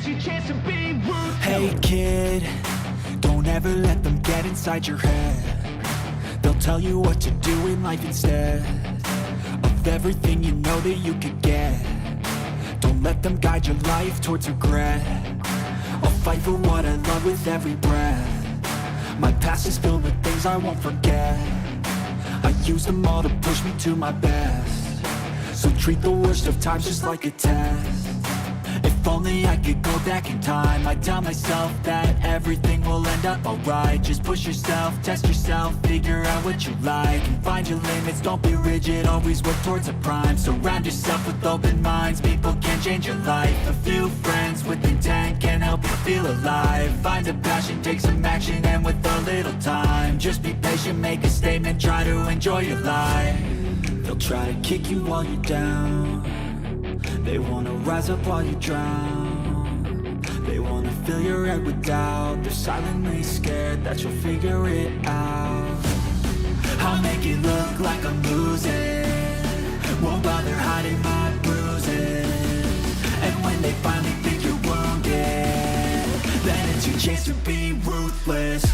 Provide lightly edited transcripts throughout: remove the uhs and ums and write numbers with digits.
your chance to be ruthless. Hey kid, don't ever let them get inside your head. They'll tell you what to do in life instead of everything you know that you could get. Don't let them guide your life towards regret. I'll fight for what I love with every breath. My past is filled with things I won't forget. I use them all to push me to my best. So treat the worst of times just like a test. If only I could go back in time, I'd tell myself that everything will end up alright. Just push yourself, test yourself, figure out what you like, and find your limits, don't be rigid, always work towards a prime. Surround yourself with open minds, people can change your life. A few friends with intent can help you feel alive. Find a passion, take some action, and with a little time, just be patient, make a statement, try to enjoy your life. They'll try to kick you while you're down. They wanna rise up while you drown. They wanna fill your head with doubt. They're silently scared that you'll figure it out. I'll make it look like I'm losing, won't bother hiding my bruises. And when they finally think you're wounded, then it's your chance to be ruthless.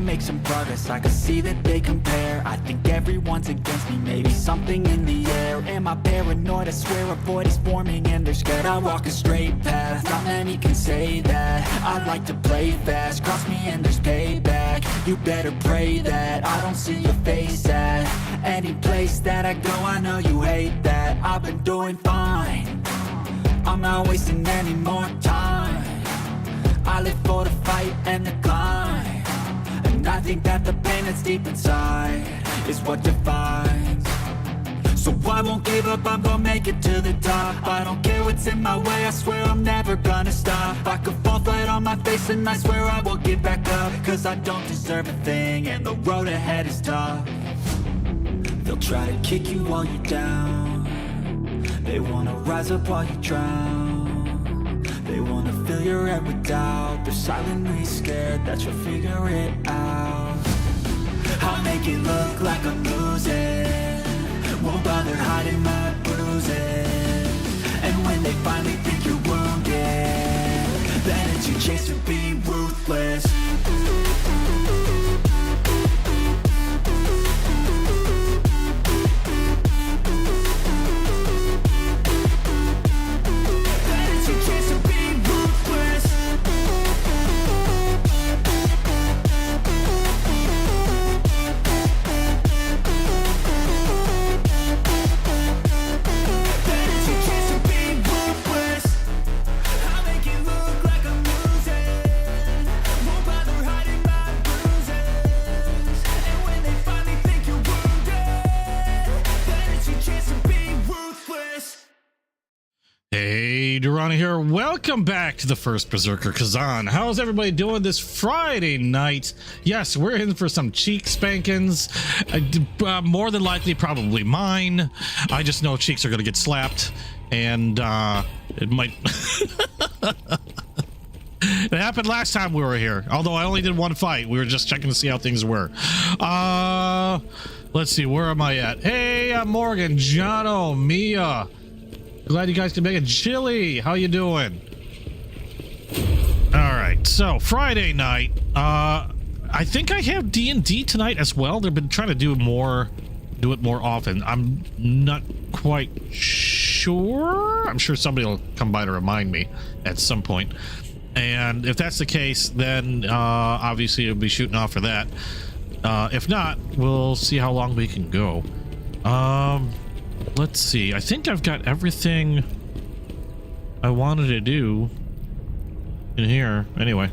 Make some progress, I can see that they compare. I think everyone's against me, maybe something in the air. Am I paranoid? I swear a void is forming and they're scared. I walk a straight path, not many can say that. I like to play fast, cross me and there's payback. You better pray that I don't see your face at any place that I go. I know you hate that. I've been doing fine, I'm not wasting any more time. I live for the fight and the climb. I think that the pain that's deep inside is what defines. So I won't give up, I'm gonna make it to the top. I don't care what's in my way, I swear I'm never gonna stop. I could fall flat on my face and I swear I will get back up. Cause I don't deserve a thing and the road ahead is tough. They'll try to kick you while you're down. They wanna rise up while you drown. They wanna fill your head with doubt. They're silently scared that you'll figure it out. I'll make it look like I'm losing, won't bother hiding my bruises. And when they finally think you're wounded, then it's your chance to be ruthless. Hey, Durrani here. Welcome back to the First Berserker Khazan. How's everybody doing this Friday night? Yes, we're in for some cheek spankings. More than likely, probably mine. I just know cheeks are going to get slapped, and it might... It happened last time we were here, although I only did one fight. We were just checking to see how things were. Let's see, where am I at? Hey, I'm Morgan, Jono, Mia. Glad you guys can make it. Chili, how you doing? All right, so Friday night. I think I have D&D tonight as well. They've been trying to do it more often. I'm not quite sure. I'm sure somebody will come by to remind me at some point. And if that's the case, then obviously it'll be shooting off for that. If not, we'll see how long we can go. Let's see. I think I've got everything I wanted to do in here. Anyway.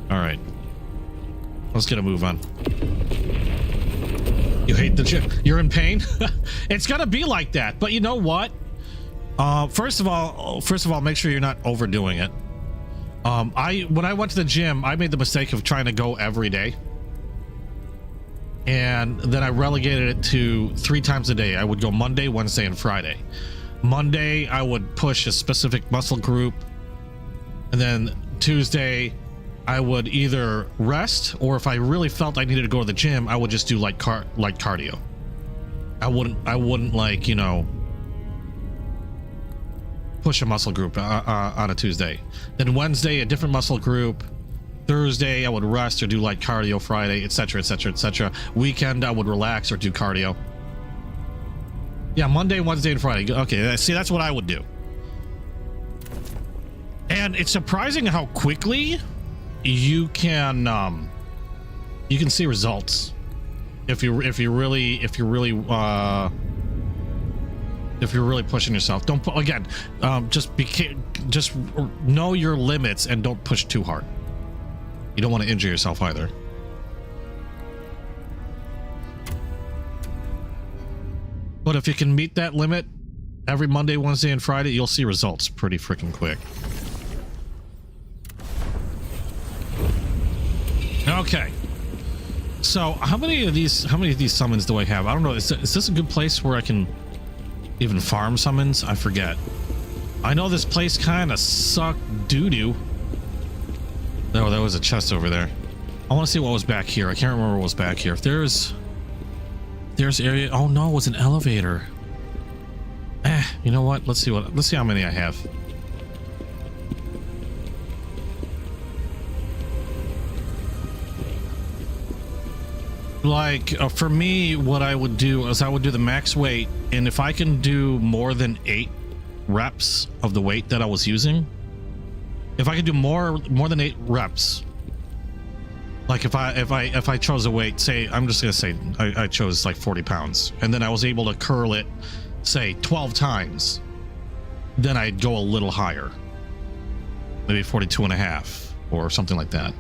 All right. Let's get a move on. You hate the gym? You're in pain? It's gonna be like that. But you know what? First of all, make sure you're not overdoing it. When I went to the gym, I made the mistake of trying to go every day. And then I relegated it to 3 times a day. I would go Monday, Wednesday, and Friday. Monday, I would push a specific muscle group. And then Tuesday, I would either rest, or if I really felt I needed to go to the gym, I would just do light cardio. I wouldn't like, you know, push a muscle group on a Tuesday. Then Wednesday, a different muscle group. Thursday, I would rest or do light cardio. Friday, etc., etc., etc. Weekend, I would relax or do cardio. Yeah, Monday, Wednesday, and Friday. Okay, see, that's what I would do. And it's surprising how quickly you can see results if you're really pushing yourself. Don't again, just know your limits and don't push too hard. You don't want to injure yourself either. But if you can meet that limit every Monday, Wednesday, and Friday, you'll see results pretty freaking quick. Okay. So how many of these summons do I have? I don't know. Is this a good place where I can even farm summons? I forget. I know this place kind of sucked doo-doo. Oh, there was a chest over there. I want to see what was back here. I can't remember what was back here. If there's area. Oh no, it was an elevator. You know what? Let's see how many I have. Like for me, what I would do is I would do the max weight, and if I can do more than 8 reps of the weight that I was using, if I could do more than 8 reps, like if I chose a weight, say I'm just gonna say I chose like 40 pounds, and then I was able to curl it, say 12 times, then I'd go a little higher, maybe 42.5 or something like that.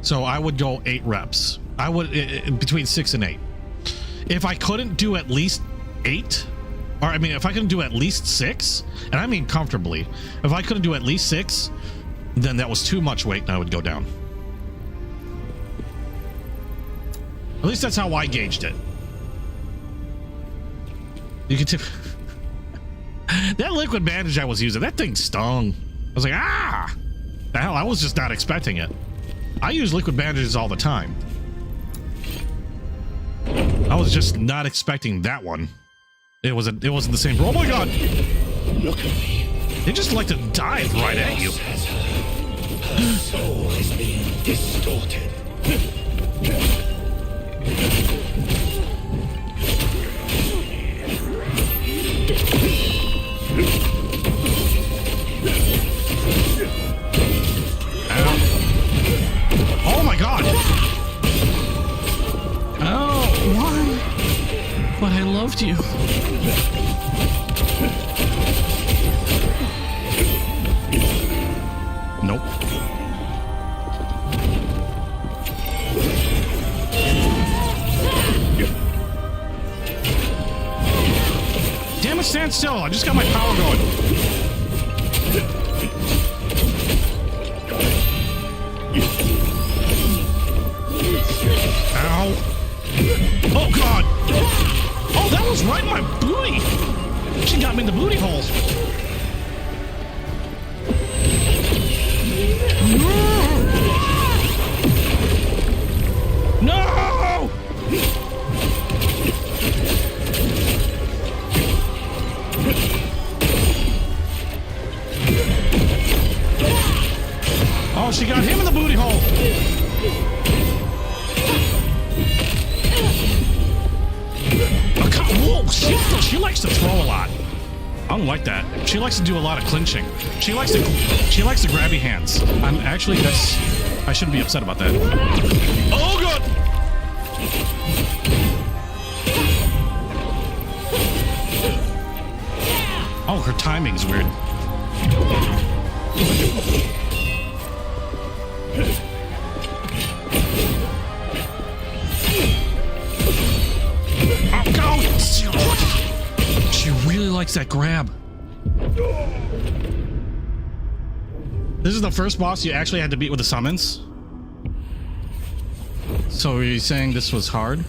So I would go 8 reps. I would between 6 and 8. If I couldn't do at least 8, or I mean, if I couldn't do at least 6, and I mean comfortably, if I couldn't do at least 6, then that was too much weight, and I would go down. At least that's how I gauged it. You can tip. That liquid bandage I was using, that thing stung. I was like, ah! The hell, I was just not expecting it. I use liquid bandages all the time. I was just not expecting that one. It wasn't the same. Oh my god! Look at me. They just like to dive right at you. Her soul is being distorted. Oh my god! Oh, why? But I loved you. Nope. Damn it, stand still. I just got my power going. Ow. Oh, God. Oh, that was right in my booty. She got me in the booty hole. No! Oh, she got him in the booty hole. Whoa, she likes to throw a lot. I don't like that. She likes to do a lot of clinching. She likes to grabby hands. I shouldn't be upset about that. Oh god! Oh, her timing's weird. Oh, go! She really likes that grab. This is the first boss you actually had to beat with the summons. So are you saying this was hard?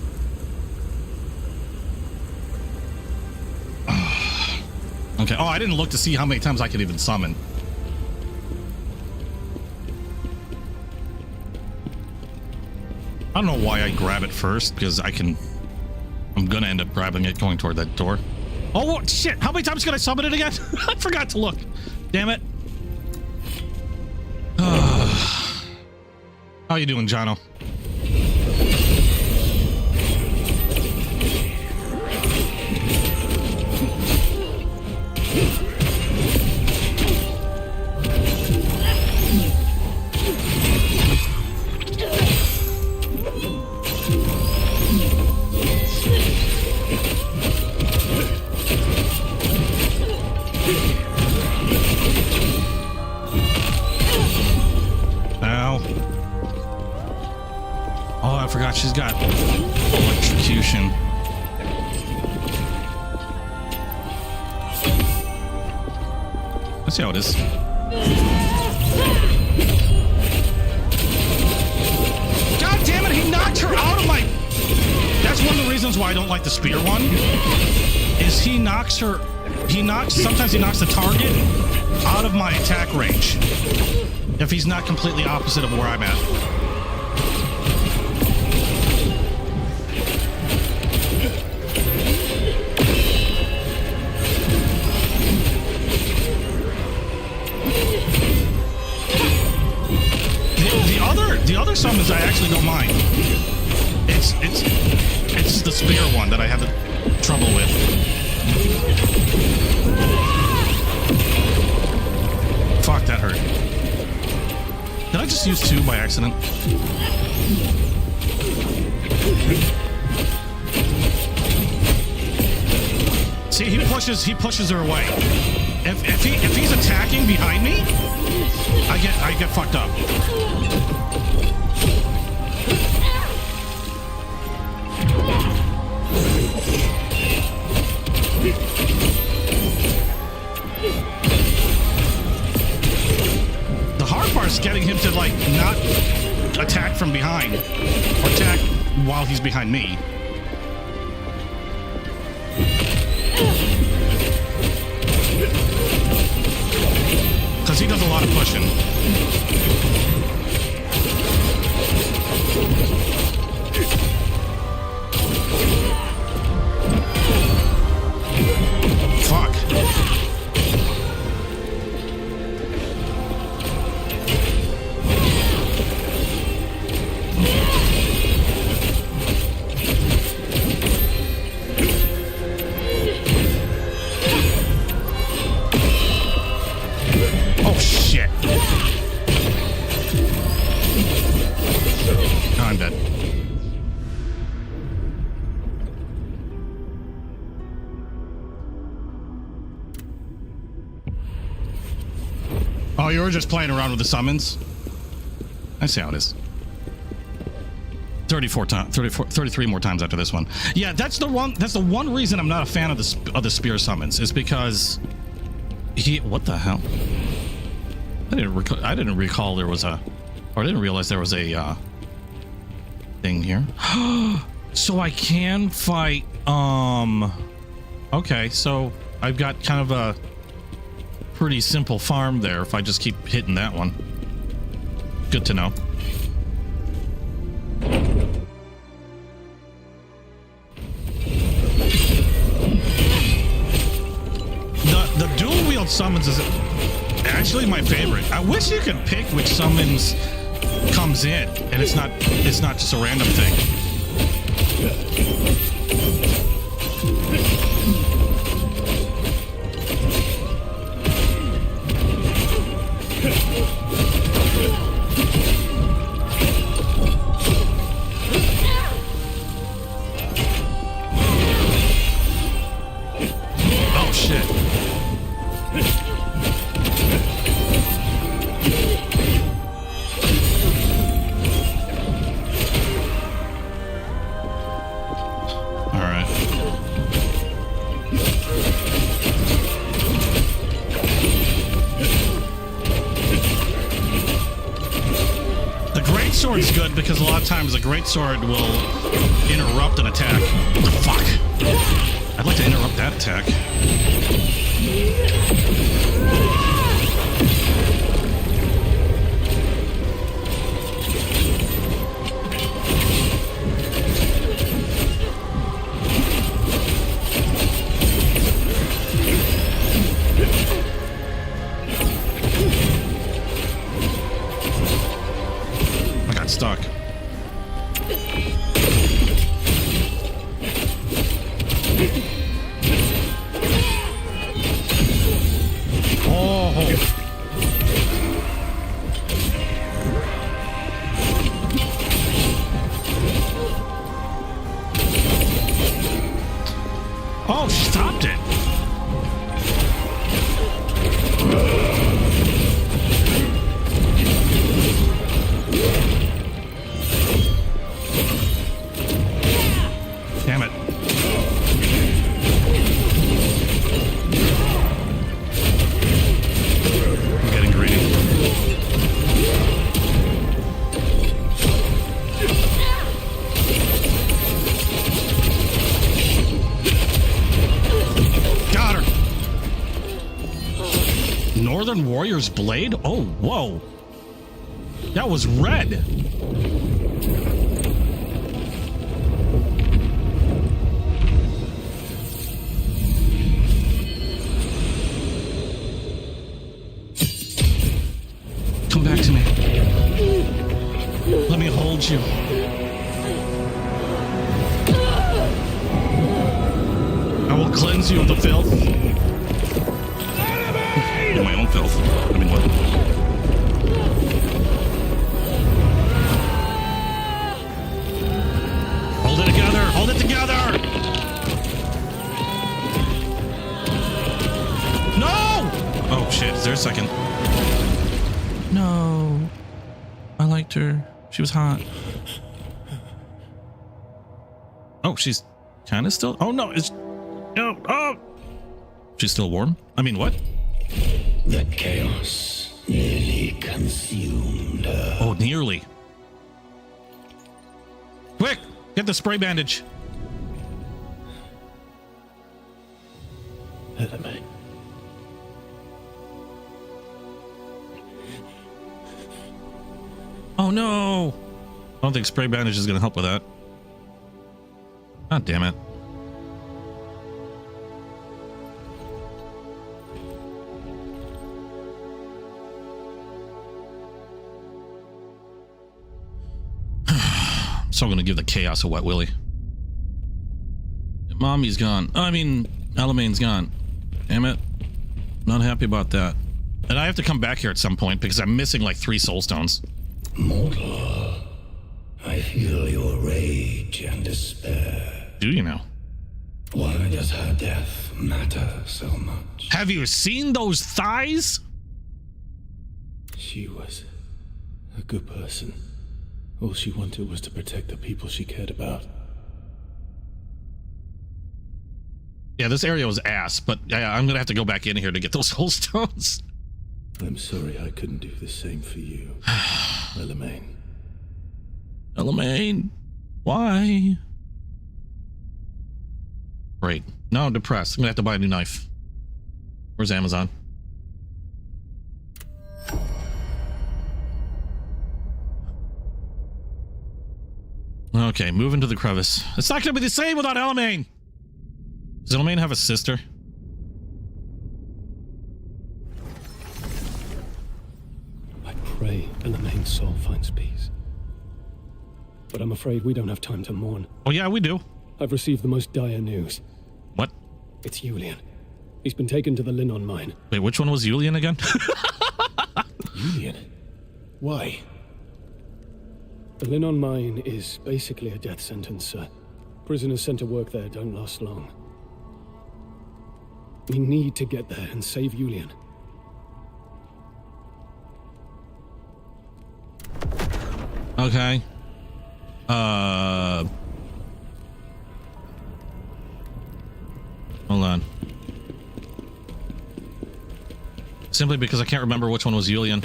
Okay. Oh, I didn't look to see how many times I could even summon. I don't know why I grab it first, because I'm gonna end up grabbing it going toward that door. Oh, what? Shit. How many times can I summon it again? I forgot to look. Damn it. How you doing, Jono? She's got electrocution. Let's see how it is. God damn it, he knocked her out of my... That's one of the reasons why I don't like the spear one. Is he knocks her... Sometimes he knocks the target out of my attack range. If he's not completely opposite of where I'm at. The other summons I actually don't mind. It's the spear one that I have the trouble with. Fuck, that hurt. Did I just use 2 by accident? See, he pushes her away. If he's attacking behind me, I get fucked up. The hard part is getting him to like not attack from behind or attack while he's behind me. Because he does a lot of pushing. Fuck. Oh shit. I'm dead. Oh, you were just playing around with the summons? I see how it is. 33 more times after this one. Yeah, that's the one reason I'm not a fan of the spear summons, is because what the hell? I didn't recall there was a, or I didn't realize there was a thing here. So I can fight okay, so I've got kind of a pretty simple farm there if I just keep hitting that one. Good to know. The dual wield summons is actually my favorite. I wish you could pick which summons comes in and it's not just a random thing. Oh shit. sword's good because a lot of times a great sword will interrupt an attack. What the fuck? I'd like to interrupt that attack. Stuck. Oh. Oh, she stopped it. Damn it. I'm getting greedy. Got her. Northern Warrior's Blade? Oh, whoa. That was red. Come back to me. Let me hold you. I will cleanse you of the filth. My own filth. I mean, what? Hold it together. Hold it together. No! Oh, shit. Is there a second? No. I liked her. She was hot. Oh, she's kind of still... Oh, no. It's... No. Oh! She's still warm? I mean, what? The chaos nearly consumed her. Oh, nearly. Quick! Get the spray bandage. Eleme. Oh, no! I don't think spray bandage is going to help with that. God damn it. So I'm going to give the chaos a wet willy. Mommy's gone. I mean, Elamane's gone. Damn it. Not happy about that. And I have to come back here at some point because I'm missing like 3 soul stones. Mortal, I feel your rage and despair. Do you know? Why does her death matter so much? Have you seen those thighs? She was a good person. All she wanted was to protect the people she cared about. Yeah, this area was ass, but I'm gonna have to go back in here to get those soul stones. I'm sorry I couldn't do the same for you, Elamane. Elamane, why? Great. Now I'm depressed. I'm gonna have to buy a new knife. Where's Amazon? Okay, move into the crevice. It's not gonna be the same without Elamane. Does Elamane have a sister? I pray Elamane's soul finds peace. But I'm afraid we don't have time to mourn. Oh yeah, we do. I've received the most dire news. What? It's Julian. He's been taken to the Linon mine. Wait, which one was Julian again? Julian? Why? The Linon mine is basically a death sentence, sir. Prisoners sent to work there don't last long. We need to get there and save Julian. Okay. Hold on. Simply because I can't remember which one was Julian.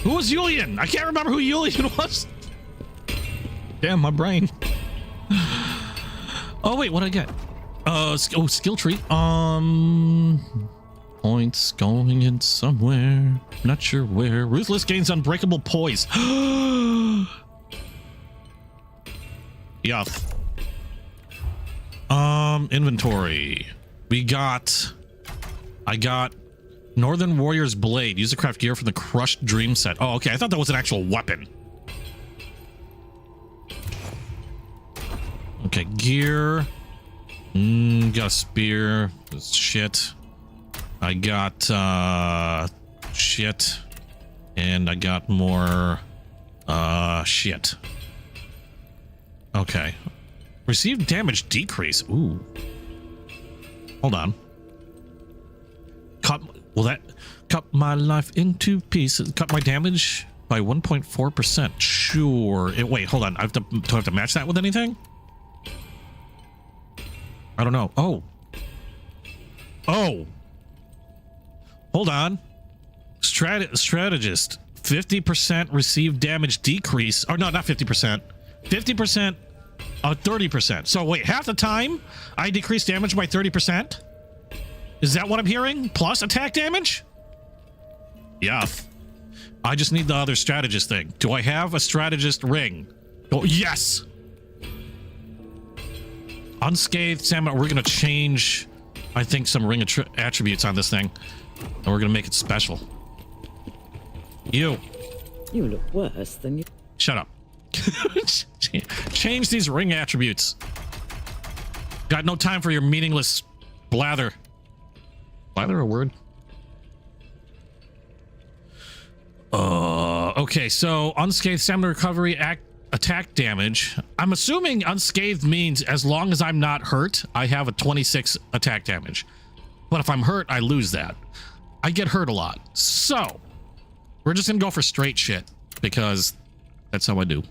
Who was Julian? I can't remember who Julian was. Damn, my brain. Oh wait, what did I get? Skill tree. Points going in somewhere. Not sure where. Ruthless gains unbreakable poise. Yeah. Inventory. I got Northern Warrior's Blade. Use the craft gear from the Crushed Dream set. Oh, okay. I thought that was an actual weapon. Okay, gear. Got a spear. Shit. I got shit. And I got more shit. Okay. Received damage decrease. Ooh. Hold on. Will that cut my life into pieces? Cut my damage by 1.4%. Sure. Wait, hold on. Do I have to match that with anything? I don't know. Oh. Hold on. Strategist. 50% received damage decrease. Or no, not 50%. 50%. 30%. So wait, half the time I decrease damage by 30%? Is that what I'm hearing? Plus attack damage? Yeah. I just need the other strategist thing. Do I have a strategist ring? Oh, yes. Unscathed salmon. We're going to change, I think, some ring attributes on this thing. And we're going to make it special. You look worse than you. Shut up. Change these ring attributes. Got no time for your meaningless blather. Blather a word? Okay, so unscathed stamina recovery attack damage. I'm assuming unscathed means as long as I'm not hurt, I have a 26 attack damage. But if I'm hurt, I lose that. I get hurt a lot. So, we're just gonna go for straight shit because that's how I do.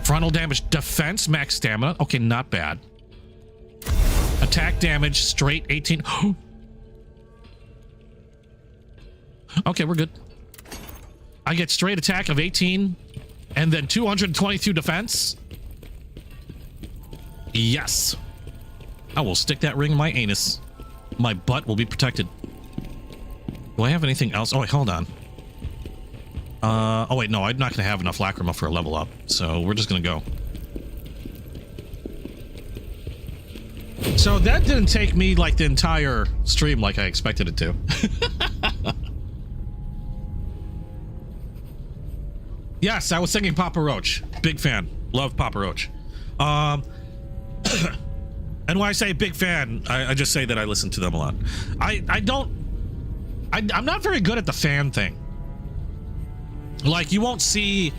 Frontal damage, defense, max stamina. Okay, not bad. Attack damage, straight 18. Okay, we're good. I get straight attack of 18 and then 222 defense. Yes. I will stick that ring in my anus. My butt will be protected. Do I have anything else? Oh, wait, hold on. Oh wait, no, I'm not gonna have enough lacrima for a level up, so we're just gonna go. So that didn't take me like the entire stream like I expected it to. Yes, I was singing Papa Roach. Big fan. Love Papa Roach. And when I say big fan, I just say that I listen to them a lot. I'm not very good at the fan thing. Like you won't see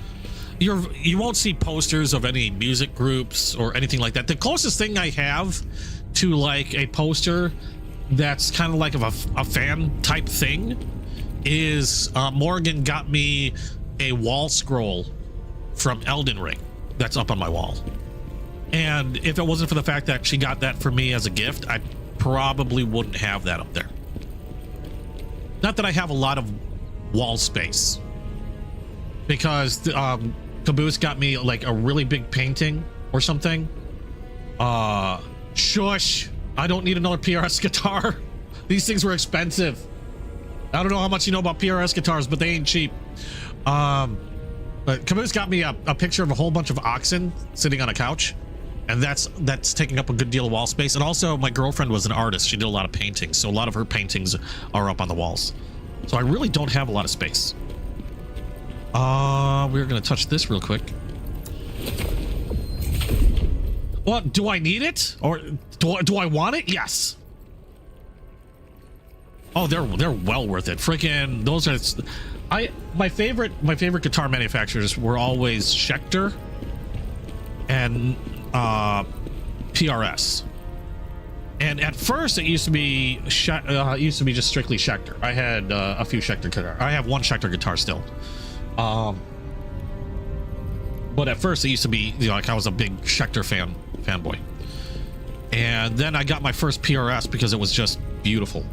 posters of any music groups or anything like that. The closest thing I have to like a poster that's kind of like a fan type thing is Morgan got me a wall scroll from Elden Ring that's up on my wall. And if it wasn't for the fact that she got that for me as a gift, I probably wouldn't have that up there. Not that I have a lot of wall space. Because Caboose got me like a really big painting or something. Shush. I don't need another PRS guitar. These things were expensive. I don't know how much you know about PRS guitars, but they ain't cheap. But Caboose got me a picture of a whole bunch of oxen sitting on a couch. And that's taking up a good deal of wall space. And also my girlfriend was an artist. She did a lot of paintings. So a lot of her paintings are up on the walls. So I really don't have a lot of space. We're gonna touch this real quick. Well, do I need it? Or do I want it? Yes. Oh, they're well worth it. Freaking those are my favorite guitar manufacturers were always Schecter and PRS. And at first it used to be just strictly Schecter. I had a few Schecter guitars. I have one Schecter guitar still. But at first it used to be, you know, like I was a big Schecter fanboy. And then I got my first PRS because it was just beautiful.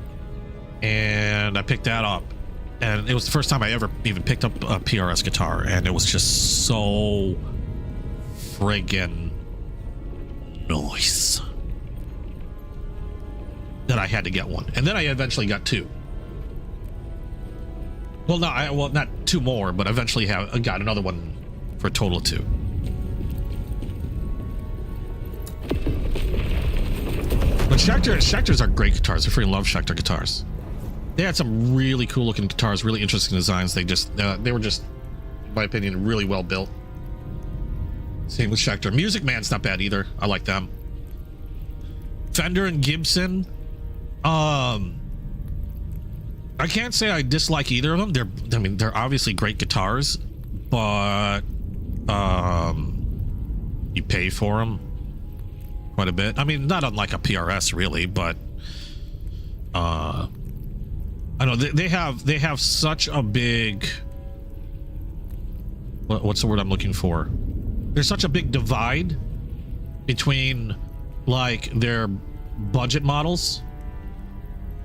And I picked that up. and it was the first time I ever even picked up a PRS guitar, and it was just so friggin' nice that I had to get one. And then I eventually got two. Well, no, not two more, but eventually got another one for a total of two. But Schecters are great guitars. I freaking love Schecter guitars. They had some really cool looking guitars, really interesting designs. They were just, in my opinion, really well built. Same with Schecter. Music Man's not bad either. I like them. Fender and Gibson. I can't say I dislike either of them. They're obviously great guitars, but you pay for them quite a bit. I mean, not unlike a PRS really, but I know they have such a big, what's the word I'm looking for? There's such a big divide between like their budget models.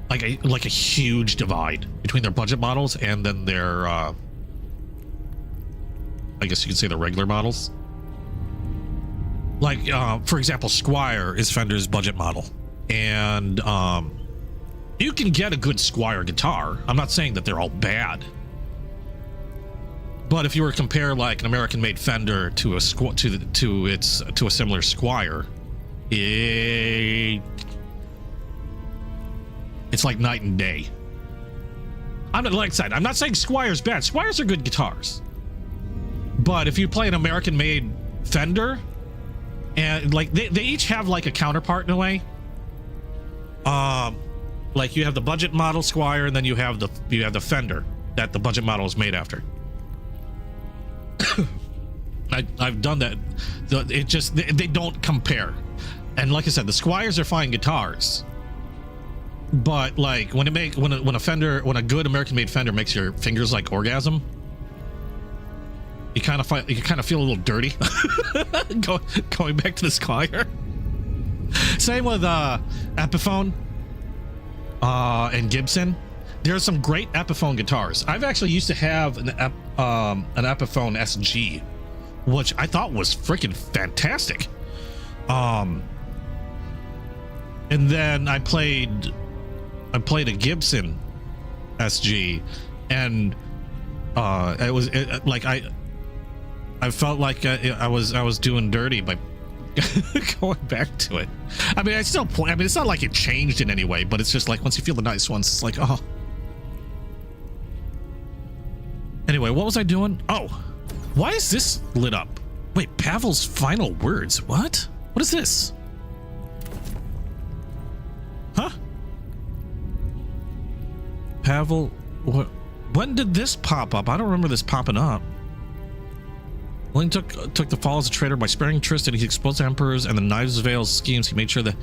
Like a huge divide between their budget models and then their I guess you could say the regular models. Like for example, Squire is Fender's budget model, and you can get a good Squire guitar. I'm not saying that they're all bad, but if you were to compare like an American-made Fender to a similar Squire, it's like night and day. I'm not saying Squire's bad. Squires are good guitars. But if you play an American-made Fender, and like they each have like a counterpart in a way. Like you have the budget model Squire, and then you have the Fender that the budget model is made after. I've done that. They don't compare. And like I said, the Squires are fine guitars. But like when a good American-made Fender makes your fingers like orgasm, you kind of feel a little dirty. going back to the Squire. Same with Epiphone and Gibson. There's some great Epiphone guitars. I've actually used to have an Epiphone SG, which I thought was freaking fantastic. And then I played a Gibson SG, and I felt like I was doing dirty by going back to it. I mean, I still play. I mean, it's not like it changed in any way, but it's just like once you feel the nice ones, it's like, oh. Anyway, what was I doing? Oh, why is this lit up? Wait, Pavel's final words. What? What is this? Huh? Pavel, what? When did this pop up? I don't remember this popping up. Ling took the fall as a traitor by sparing Tristan. He exposed the Emperor's and the Knives of Vale's schemes. He made sure that...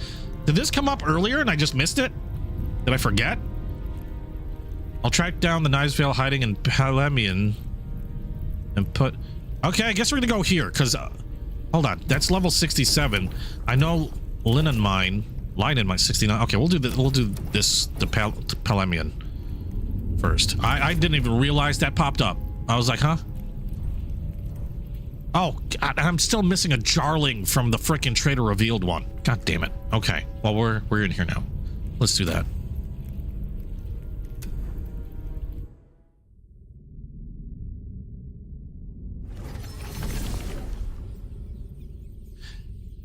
Did this come up earlier and I just missed it? Did I forget? I'll track down the Knives Vale hiding in Palemian and put... Okay, I guess we're gonna go here, because... hold on, that's level 67. I know Linen Mine 69. Okay, we'll do this to Palemian first. I didn't even realize that popped up. I was like, huh? Oh, God, I'm still missing a Jarling from the frickin' Trader Revealed one. God damn it. Okay, well, we're in here now. Let's do that.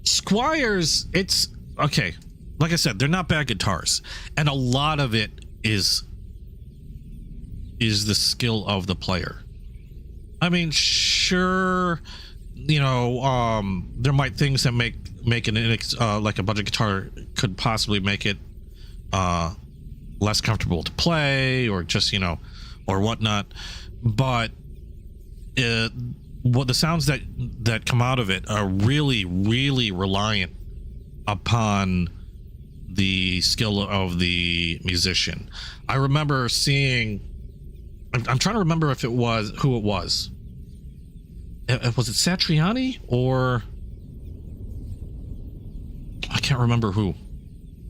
Squires, it's... Okay, like I said, they're not bad guitars. And a lot of it is the skill of the player. I mean, sure, you know, there might things that make it like a budget guitar could possibly make it less comfortable to play, or just, you know, or whatnot. But what the sounds that come out of it are really, really reliant upon the skill of the musician. I remember seeing... I'm trying to remember if it was who it was. Was it Satriani, or I can't remember who.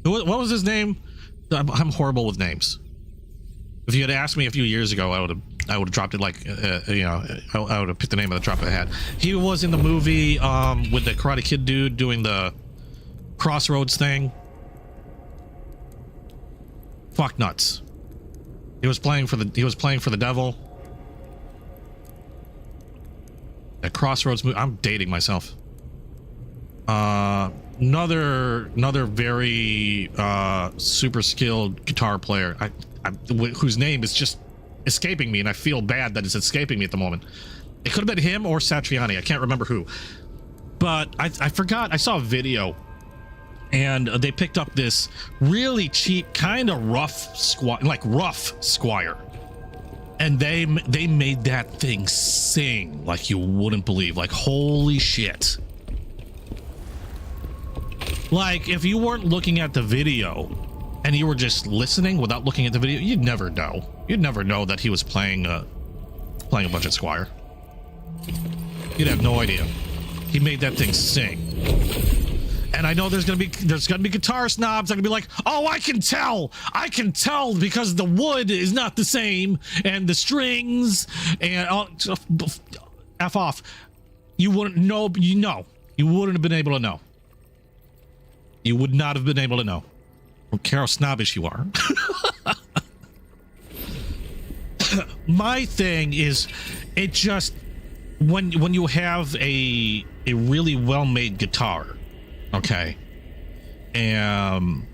What was his name? I'm horrible with names. If you had asked me a few years ago, I would have dropped it like, you know, I would have picked the name of the drop of the hat. He was in the movie with the Karate Kid dude doing the Crossroads thing. Fuck nuts. He was playing for the devil. That Crossroads movie. I'm dating myself. Another very super skilled guitar player. Whose name is just escaping me, and I feel bad that it's escaping me at the moment. It could have been him or Satriani. I can't remember who. But I forgot. I saw a video, and they picked up this really cheap, kind of rough Squire, and they made that thing sing like you wouldn't believe. Like, holy shit. Like, if you weren't looking at the video and you were just listening without looking at the video, you'd never know. You'd never know that he was playing a budget Squire. You'd have no idea. He made that thing sing. And I know there's gonna be guitar snobs that are gonna be like, oh, I can tell because the wood is not the same and the strings and F off. You wouldn't know. You wouldn't have been able to know. You would not have been able to know. I don't care how snobbish you are. My thing is, it just when you have a really well-made guitar, okay, and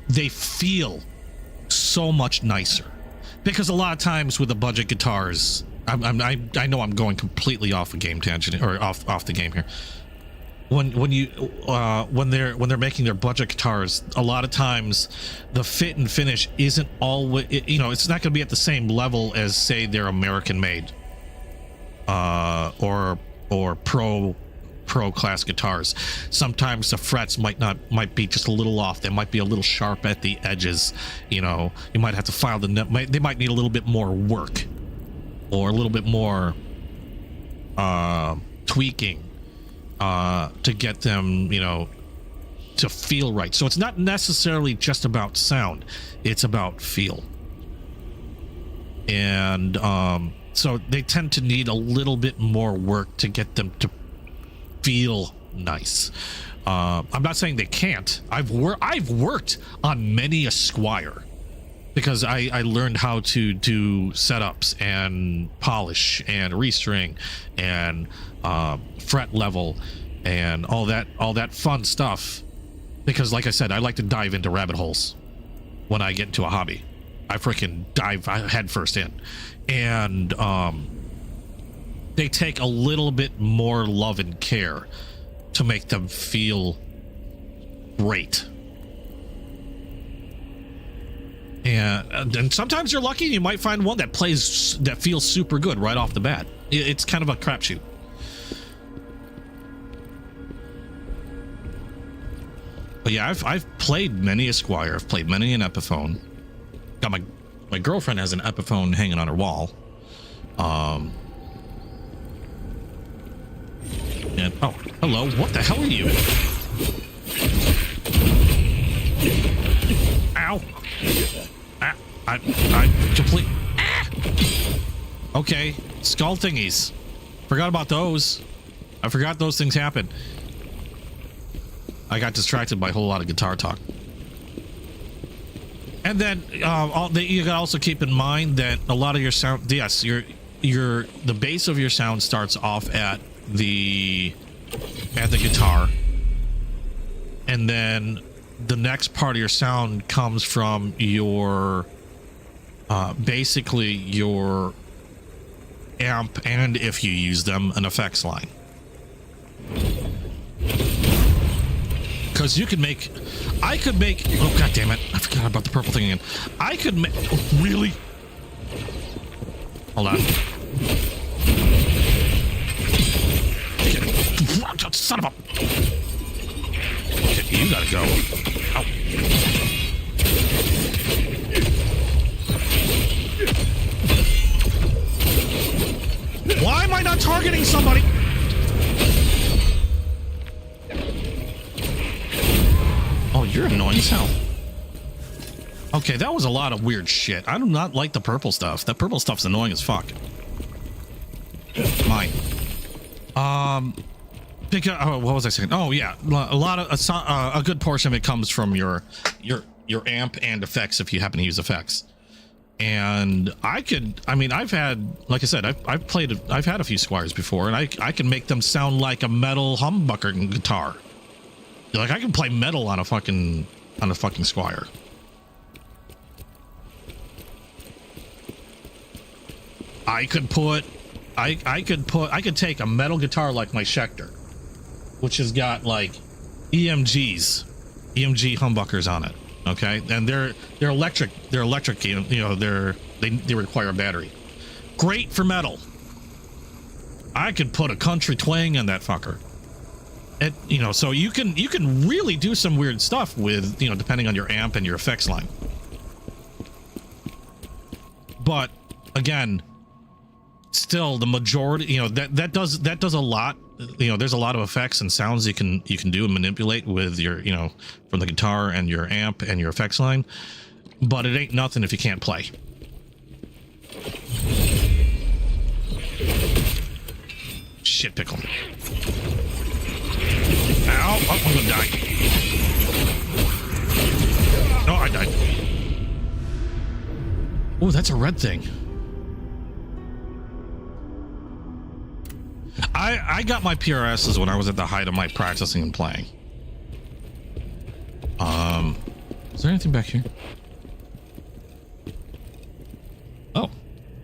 they feel so much nicer, because a lot of times with the budget guitars, I know I'm going completely off a game tangent or off the game here. When they're making their budget guitars, a lot of times the fit and finish isn't always, it's not going to be at the same level as, say, their American made or pro class guitars. Sometimes the frets might be just a little off. They might be a little sharp at the edges. You might have to file they might need a little bit more work or a little bit more tweaking to get them, to feel right. So it's not necessarily just about sound, it's about feel. And so they tend to need a little bit more work to get them to feel nice. I'm not saying they can't. I've worked on many a Squire because I learned how to do setups and polish and restring and fret level and all that fun stuff, because like I said, I like to dive into rabbit holes when I get into a hobby. I freaking dive head first in, and they take a little bit more love and care to make them feel great. And sometimes you're lucky and you might find one that feels super good right off the bat. It's kind of a crapshoot. But yeah, I've played many a Squire. I've played many an Epiphone. Got my girlfriend has an Epiphone hanging on her wall. And oh, hello. What the hell are you? Ow. I complete. Okay, skull thingies. Forgot about those. I forgot those things happen. I got distracted by a whole lot of guitar talk. And then you gotta also keep in mind that a lot of your sound, yes, the base of your sound starts off at the guitar, and then the next part of your sound comes from your basically your amp, and if you use them, an effects line. Because I could make, oh god damn it, I forgot about the purple thing again. I could make, oh, really? Hold on. Okay. Son of a, okay, you gotta go. Ow. Why am I not targeting somebody? Oh, you're annoying as hell. Okay, that was a lot of weird shit. I do not like the purple stuff. That purple stuff's annoying as fuck. Mine. What was I saying? Oh yeah, a lot of a good portion of it comes from your amp and effects if you happen to use effects. And I've had, like I said, I've had a few Squires before, and I can make them sound like a metal humbucker guitar. Like I can play metal on a fucking Squire. I could take a metal guitar like my Schecter, which has got like EMG humbuckers on it. Okay, and they're electric, you know, they require a battery. Great for metal. I could put a country twang on that fucker. You know, so you can really do some weird stuff with, you know, depending on your amp and your effects line. But again, still the majority, you know, that does a lot. You know, there's a lot of effects and sounds you can do and manipulate with your, you know, from the guitar and your amp and your effects line, but it ain't nothing if you can't play. Shit pickle. Ow, oh, I'm gonna die. Oh, I died. Oh, that's a red thing. I got my PRSs when I was at the height of my practicing and playing. Is there anything back here? Oh,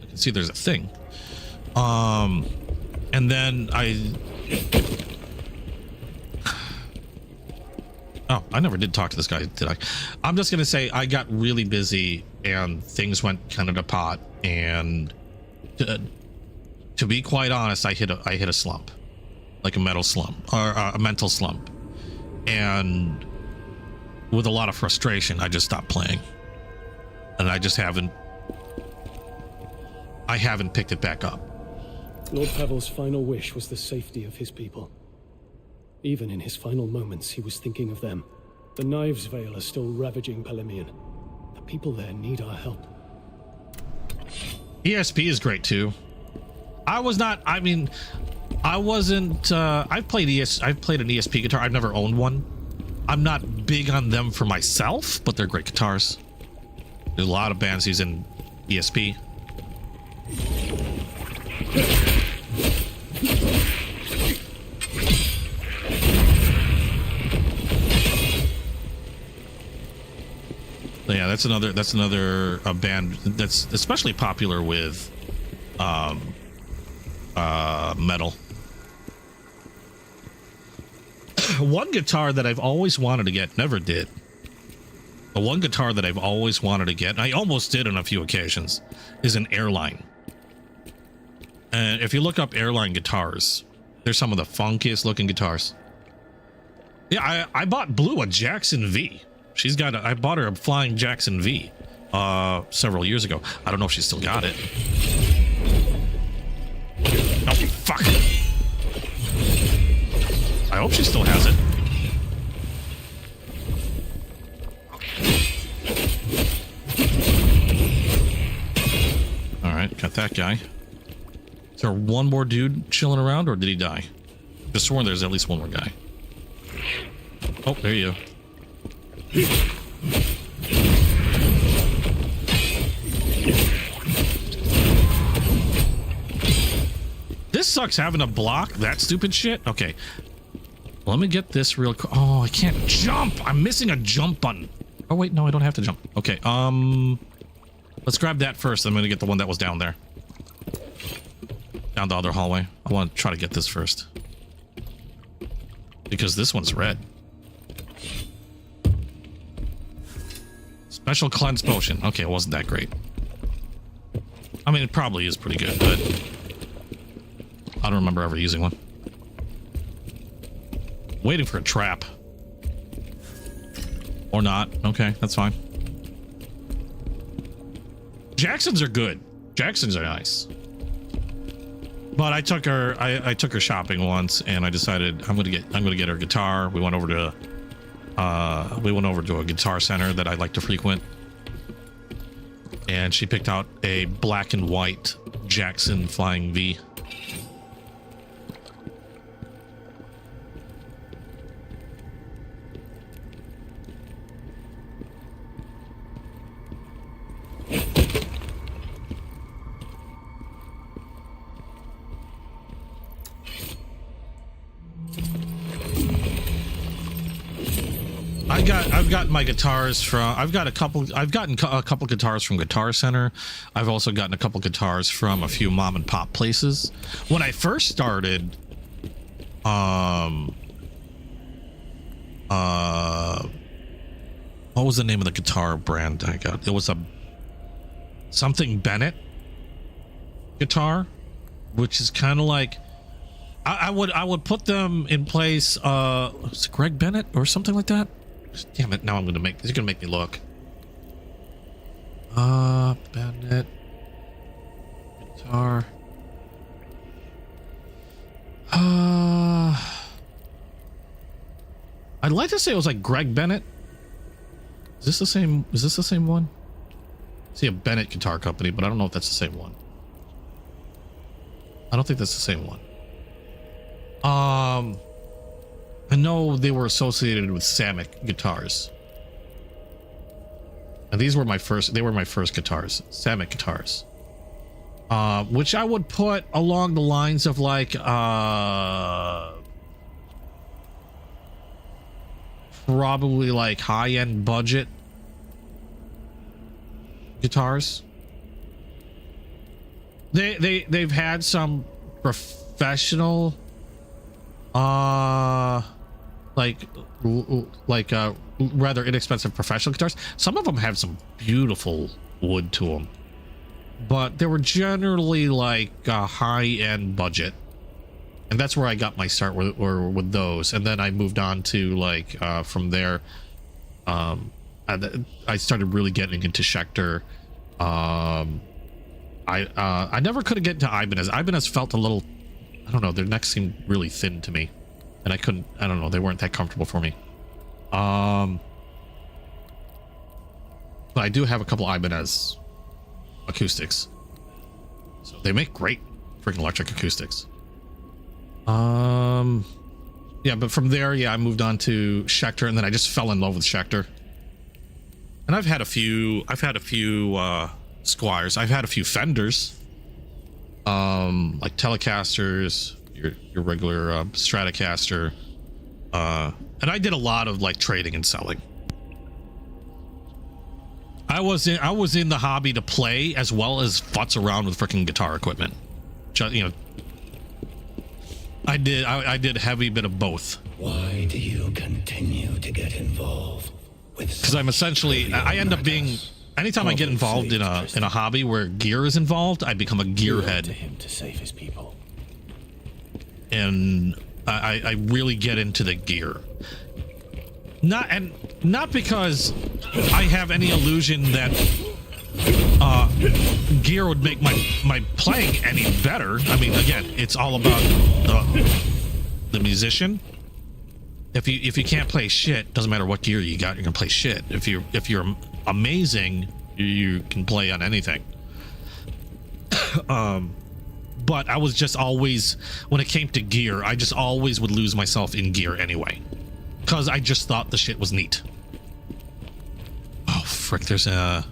I can see there's a thing. And then I never did talk to this guy, did I? I'm just gonna say I got really busy and things went kind of to pot, and to be quite honest, I hit a slump, like a mental slump, and with a lot of frustration, I just stopped playing, and I haven't picked it back up. Lord Pavel's final wish was the safety of his people. Even in his final moments, he was thinking of them. The Knives Vale are still ravaging Pelemian. The people there need our help. ESP is great too. I've played an ESP guitar. I've never owned one. I'm not big on them for myself, but they're great guitars. There's a lot of bands using ESP. So yeah, that's another band that's especially popular with metal. One guitar that I've always wanted to get, never did. The one guitar that I've always wanted to get, and I almost did on a few occasions, is an Airline. And if you look up Airline guitars, they're some of the funkiest looking guitars. Yeah, I bought Blue a Jackson V. I bought her a Flying Jackson V several years ago. I don't know if she still got it. Oh, fuck. I hope she still has it. All right, got that guy. Is there one more dude chilling around, or did he die? Just sworn there's at least one more guy. Oh, there you go. This sucks having to block that stupid shit. Okay. Let me get this real quick. Oh, I can't jump. I'm missing a jump button. Oh, wait. No, I don't have to jump. Okay. Let's grab that first. I'm going to get the one that was down there. Down the other hallway. I want to try to get this first. Because this one's red. Special cleanse potion. Okay, it wasn't that great. I mean, it probably is pretty good, but I don't remember ever using one. Waiting for a trap. Or not. Okay, that's fine. Jacksons are good. Jacksons are nice. But I took her shopping once, and I decided I'm gonna get her guitar. We went over to a guitar center that I like to frequent, And she picked out a black and white Jackson Flying V. I've gotten my guitars from, I've gotten a couple guitars from Guitar Center. I've also gotten a couple guitars from a few mom and pop places. When I first started, what was the name of the guitar brand I got? It was a something Bennett guitar, which is kind of like, I would put them in place. Was it Greg Bennett or something like that? Damn it! Now he's gonna make me look. Bennett guitar. I'd like to say it was like Greg Bennett. Is this the same? Is this the same one? I see a Bennett guitar company, but I don't know if that's the same one. I don't think that's the same one. I know they were associated with Samick guitars. And these were my first, they were my first guitars, Samick guitars. Which I would put along the lines of like, probably like high-end budget guitars. They've had some professional rather inexpensive professional guitars. Some of them have some beautiful wood to them, but they were generally like a high-end budget, and that's where I got my start with those. And then I moved on to like from there I started really getting into Schecter. I never could get into Ibanez. Ibanez felt a little, I don't know, their necks seemed really thin to me, and I don't know, they weren't that comfortable for me. But I do have a couple Ibanez acoustics, so they make great freaking electric acoustics. Yeah, but from there, yeah, I moved on to Schecter, and then I just fell in love with Schecter. And I've had a few Squires. I've had a few Fenders, like Telecasters, your regular Stratocaster, and I did a lot of like trading and selling. I was in the hobby to play as well as futz around with freaking guitar equipment. You know, I did a heavy bit of both. Why do you continue to get involved with? Because I'm essentially, I end up being, anytime I get involved in a hobby where gear is involved, I become a gearhead. To him to save his people. And I really get into the gear. Not because I have any illusion that gear would make my playing any better. I mean, again, it's all about the musician. If you can't play shit, doesn't matter what gear you got, you're gonna play shit. If you're amazing, you can play on anything. But I was just always, when it came to gear, I just always would lose myself in gear anyway, because I just thought the shit was neat. Oh frick! There's a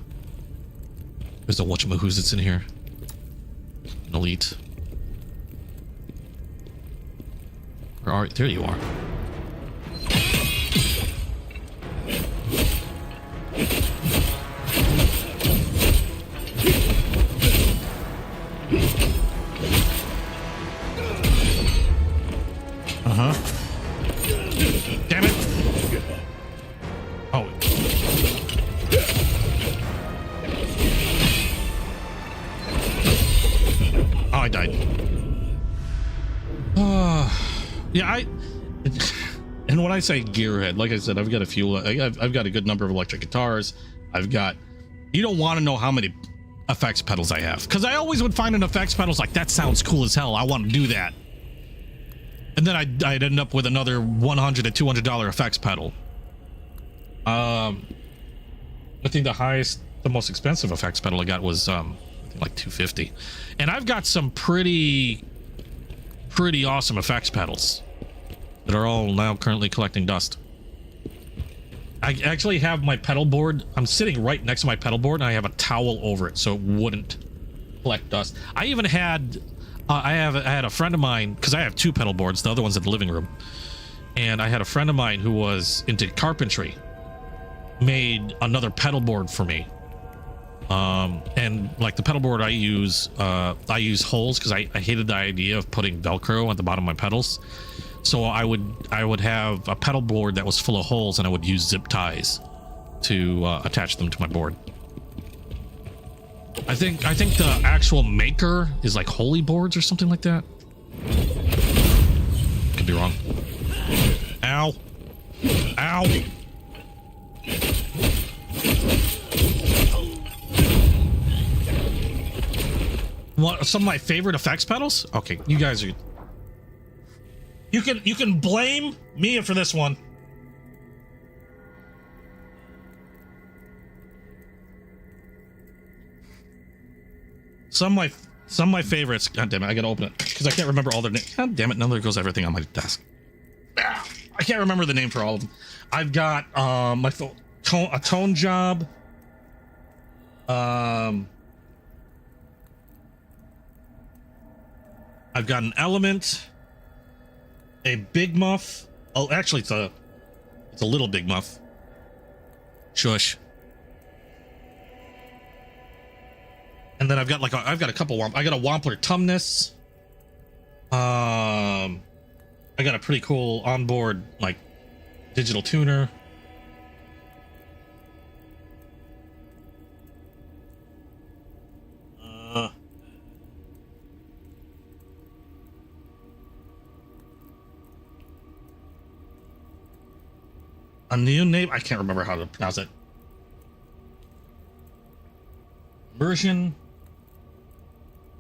whatchamahoos that's in here. An elite. Where are you? There you are. Damn it! Oh. Oh, I died. Yeah, and when I say gearhead, like I said, I've got a few. I've got a good number of electric guitars. I've got. You don't want to know how many effects pedals I have, because I always would find an effects pedals like, that sounds cool as hell, I want to do that. And then I'd end up with another $100 to $200 effects pedal. I think the highest the most expensive effects pedal I got was I think like $250, and I've got some pretty awesome effects pedals that are all now currently collecting dust. I actually have my pedal board. I'm sitting right next to my pedal board, and I have a towel over it so it wouldn't collect dust. I even had I had a friend of mine, because I have 2 pedal boards. The other one's in the living room, and I had a friend of mine who was into carpentry, made another pedal board for me. And like the pedal board I use holes because I hated the idea of putting Velcro at the bottom of my pedals. So I would have a pedal board that was full of holes, and I would use zip ties to attach them to my board. I think the actual maker is like Holy Boards or something like that. Could be wrong. Ow. Ow. What, some of my favorite effects pedals? Okay, you guys are... You can blame Mia for this one. Some of my favorites. God damn it! I gotta open it because I can't remember all their names. God damn it! Now there goes everything on my desk. I can't remember the name for all of them. I've got a tone job. I've got an element, a big muff. Oh, actually, it's a little big muff. Shush. And then I've got a couple. I got a Wampler Tumnus. I got a pretty cool onboard like digital tuner. A new name, I can't remember how to pronounce it. Version.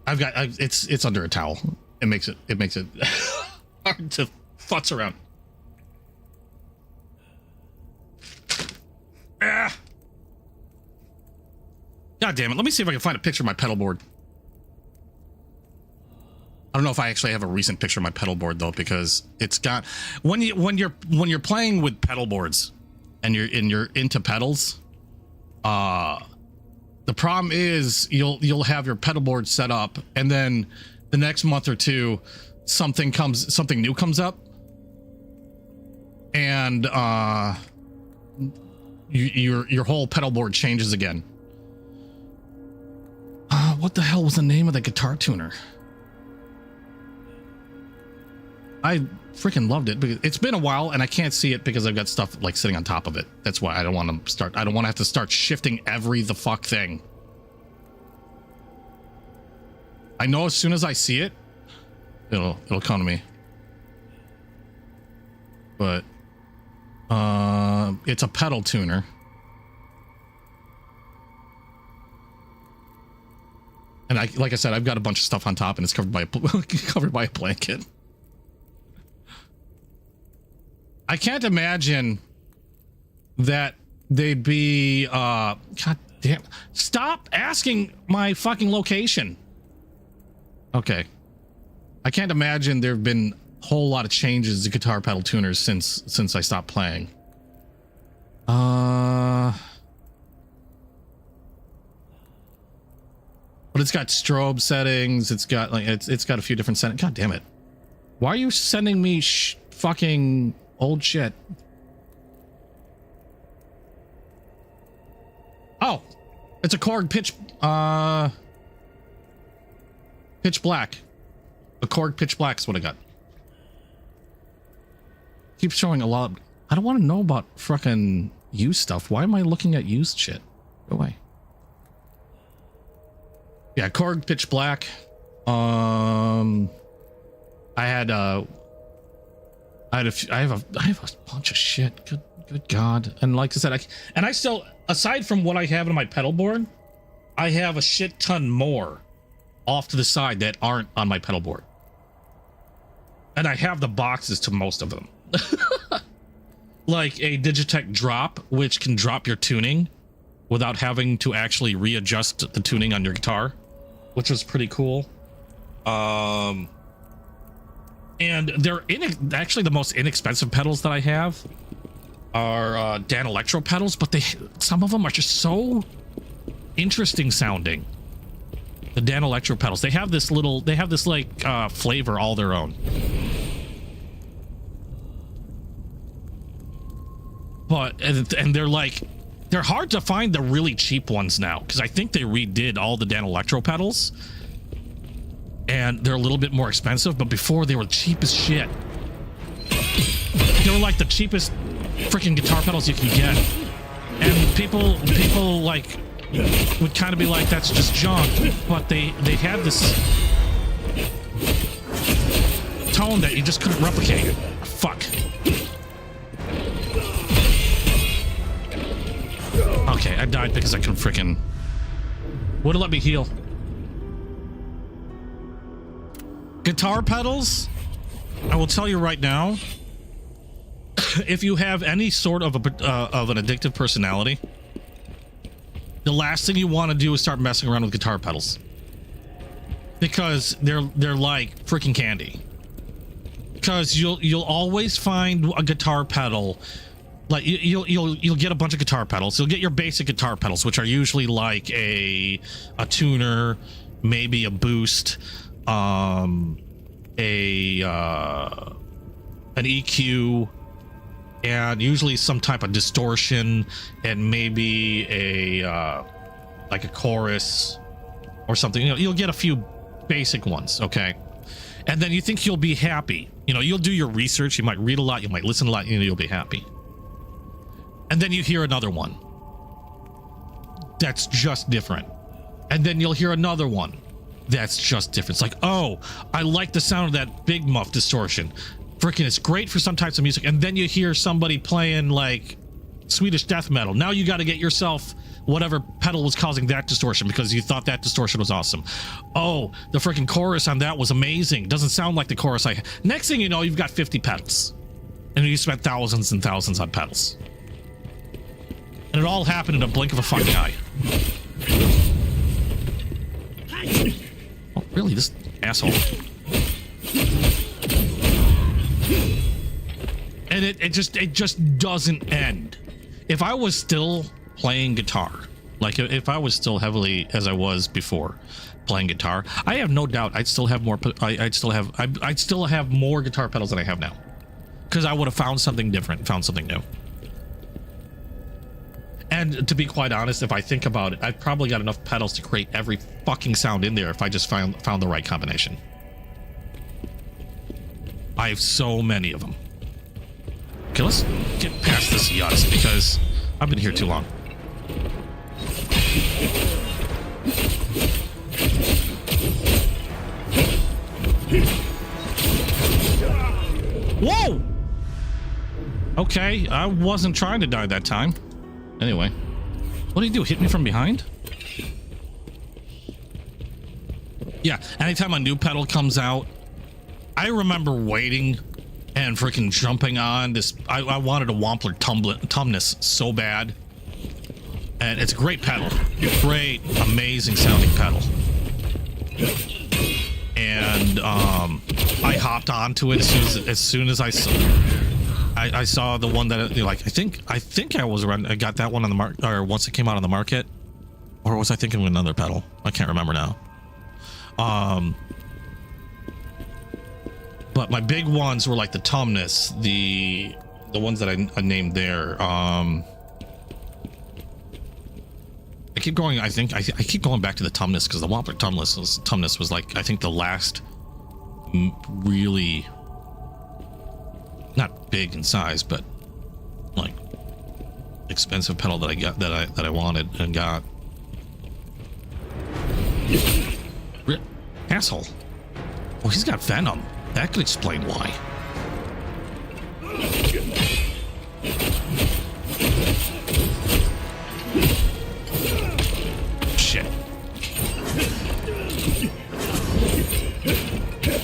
It's under a towel. It makes it hard to futz around. Ah. God damn it. Let me see if I can find a picture of my pedal board. I don't know if I actually have a recent picture of my pedal board though, because it's got when you're playing with pedal boards and you're into pedals, the problem is you'll have your pedal board set up, and then the next month or two something new comes up, and your whole pedal board changes again. What the hell was the name of the guitar tuner? I freaking loved it, because it's been a while and I can't see it because I've got stuff like sitting on top of it. That's why I don't want to have to start shifting every the fuck thing. I know as soon as I see it, it'll come to me. But it's a pedal tuner. And like I said, I've got a bunch of stuff on top and it's covered by a blanket. I can't imagine that they'd be God damn, stop asking my fucking location. Okay. I can't imagine there've been a whole lot of changes to guitar pedal tuners since I stopped playing. But it's got strobe settings, it's got like it's got a few different settings. God damn it. Why are you sending me fucking old shit? Oh, it's a Korg pitch black. A Korg pitch black is what I got. Keeps showing a lot. I don't want to know about fucking used stuff. Why am I looking at used shit? Go away. Yeah, Korg pitch black. I have a bunch of shit. Good God. And like I said, I still, aside from what I have in my pedal board, I have a shit ton more off to the side that aren't on my pedal board. And I have the boxes to most of them. Like a Digitech drop, which can drop your tuning without having to actually readjust the tuning on your guitar, which was pretty cool. And they're actually the most inexpensive pedals that I have are Dan Electro pedals, but some of them are just so interesting sounding. The Dan Electro pedals, they have this like flavor all their own. But and they're hard to find the really cheap ones now, because I think they redid all the Dan Electro pedals and they're a little bit more expensive, but before they were cheap as shit. They were like the cheapest freaking guitar pedals you can get, and people like would kind of be like, that's just junk, but they had this tone that you just couldn't replicate. Fuck. Okay, I died because I couldn't freaking... Wouldn't let me heal. Guitar pedals, I will tell you right now, if you have any sort of an addictive personality, the last thing you want to do is start messing around with guitar pedals, because they're like freaking candy. Because you'll always find a guitar pedal, like you'll get a bunch of guitar pedals. You'll get your basic guitar pedals, which are usually like a tuner, maybe a boost, an EQ, and usually some type of distortion, and maybe a like a chorus or something. You'll get a few basic ones, okay? And then you think you'll be happy. You'll do your research, you might read a lot, you might listen a lot, you'll be happy. And then you hear another one that's just different. And then you'll hear another one that's just different. It's like, oh, I like the sound of that big muff distortion. Freaking, it's great for some types of music. And then you hear somebody playing like Swedish death metal. Now you got to get yourself whatever pedal was causing that distortion, because you thought that distortion was awesome. Oh, the freaking chorus on that was amazing. Doesn't sound like the chorus next thing you know, you've got 50 pedals, and you spent thousands and thousands on pedals, and it all happened in a blink of a fucking eye. Oh, really, this asshole. And it just doesn't end. If I was still playing guitar, like if I was still heavily as I was before playing guitar, I have no doubt I'd still have more. I'd still have more guitar pedals than I have now, because I would have found something different, found something new. And to be quite honest, if I think about it, I've probably got enough pedals to create every fucking sound in there if I just found the right combination. I have so many of them. Okay, let's get past this yutz, because I've been here too long. Whoa! Okay, I wasn't trying to die that time. Anyway, what do you do? Hit me from behind? Yeah, anytime a new pedal comes out, I remember waiting and freaking jumping on this. I wanted a Wampler Tumnus so bad. And it's a great pedal. Great, amazing sounding pedal. And I hopped onto it as soon as I saw the one that I think I got that one on the market, or once it came out on the market, or was I thinking of another pedal? I can't remember now. But my big ones were like the Tumnus, the ones that I named there. I keep going. I keep going back to the Tumnus, because the Wampler Tumnus was like, I think, the last really, not big in size, but like expensive pedal that I got, that I wanted and got. Asshole. Oh, he's got venom. That could explain why. Shit.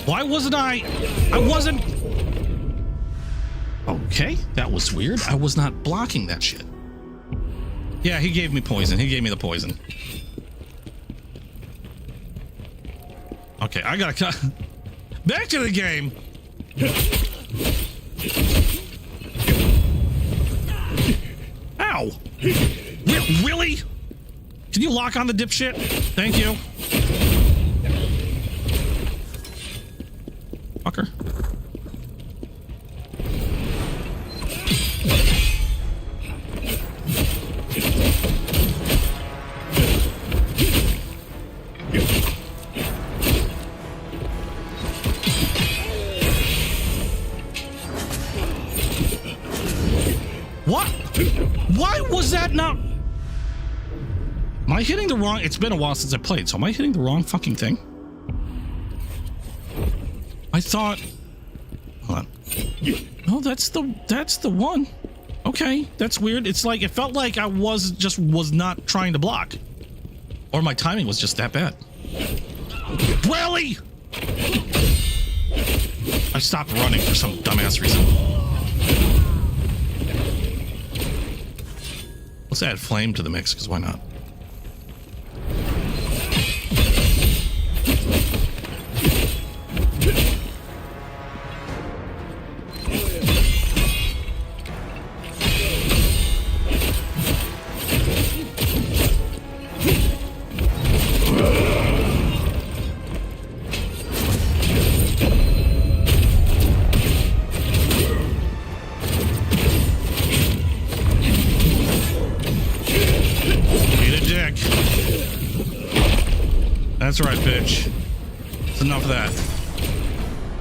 Why wasn't I wasn't... Okay, that was weird. I was not blocking that shit. Yeah, he gave me poison. He gave me the poison. Okay, I gotta cut. Back to the game. Ow. Really? Can you lock on the dipshit? Thank you. Fucker. What? Why was that not? Am I hitting the wrong? It's been a while since I played, so am I hitting the wrong fucking thing? I thought. Hold on. Oh, that's the one. Okay, that's weird. It's like it felt like I was not trying to block, or my timing was just that bad. Really? I stopped running for some dumbass reason. Let's add flame to the mix, because why not? That's right, bitch. It's enough of that.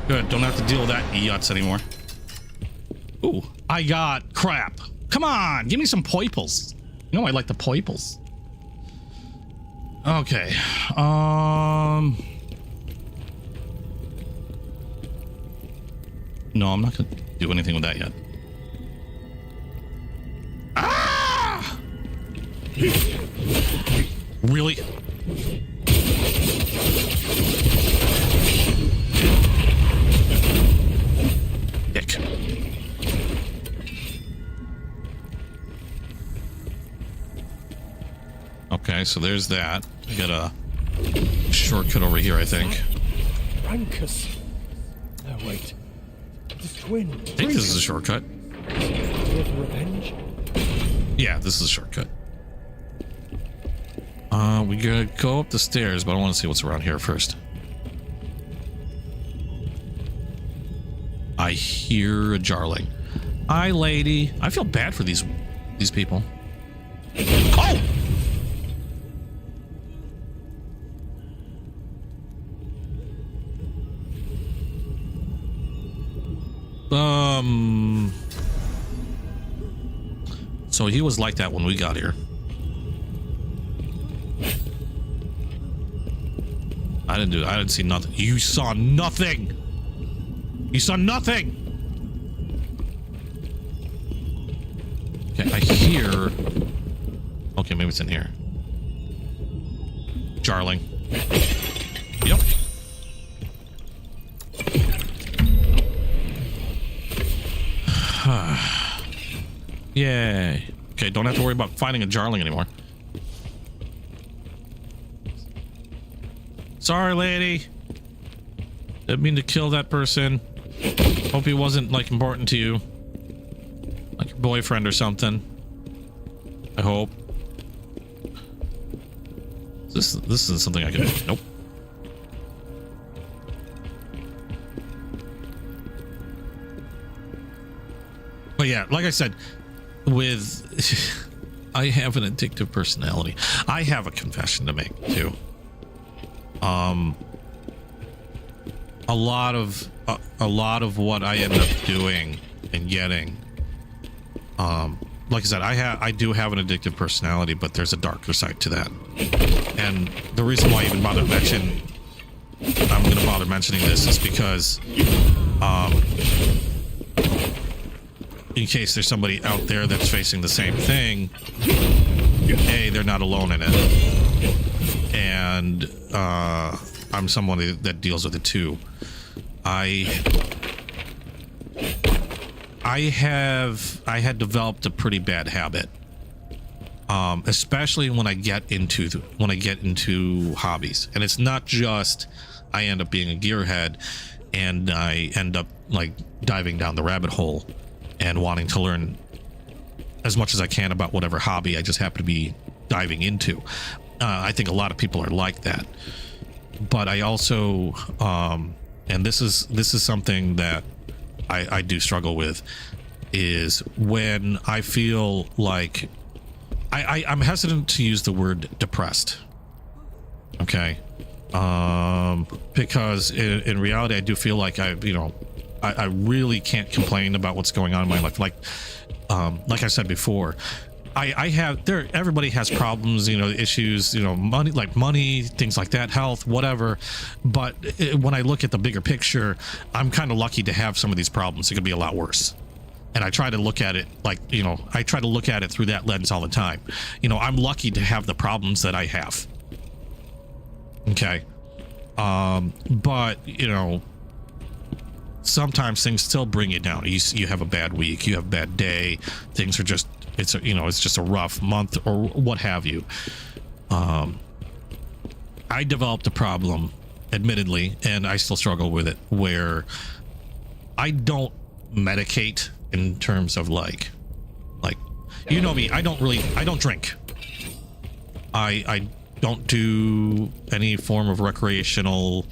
Good, don't have to deal with that yuts anymore. Ooh, I got crap. Come on, give me some poiples. You know I like the poiples. Okay. No, I'm not gonna do anything with that yet. Ah! Really? Dick. Okay, so there's that. I got a shortcut over here, I think. Rancus. No, wait. The twin. I think this is a shortcut. With revenge? Yeah, this is a shortcut. We gotta go up the stairs, but I want to see what's around here first. I hear a jarling. Hi, lady. I feel bad for these people. Oh! So he was like that when we got here. I didn't see nothing. You saw nothing. You saw nothing. Okay, I hear. Okay, maybe it's in here. Jarling. Yep. Yay. Okay, don't have to worry about finding a jarling anymore. Sorry, lady. Didn't mean to kill that person. Hope he wasn't, like, important to you. Like your boyfriend or something. I hope. This isn't something I can... Nope. But yeah, like I said, with... I have an addictive personality. I have a confession to make, too. A lot of what I end up doing and getting, like I said, I do have an addictive personality, but there's a darker side to that. And the reason why I even I'm going to bother mentioning this is because, in case there's somebody out there that's facing the same thing, A, they're not alone in it. And, I'm someone that deals with it too. I had developed a pretty bad habit especially when I get into hobbies. And it's not just I end up being a gearhead and I end up like diving down the rabbit hole and wanting to learn as much as I can about whatever hobby I just happen to be diving into. I think a lot of people are like that, but I also and this is something that I do struggle with, is when I feel like I'm hesitant to use the word depressed. Okay. Because in reality, I do feel like I really can't complain about what's going on in my life. Like I said before, everybody has problems, issues, money, things like that, health, whatever. But when I look at the bigger picture, I'm kind of lucky to have some of these problems. It could be a lot worse. And I try to look at it through that lens all the time. I'm lucky to have the problems that I have. Okay. But sometimes things still bring you down. You have a bad week, you have a bad day, things are just, it's just a rough month or what have you. I developed a problem, admittedly, and I still struggle with it, where I don't medicate in terms of like me, I don't drink. I don't do any form of recreational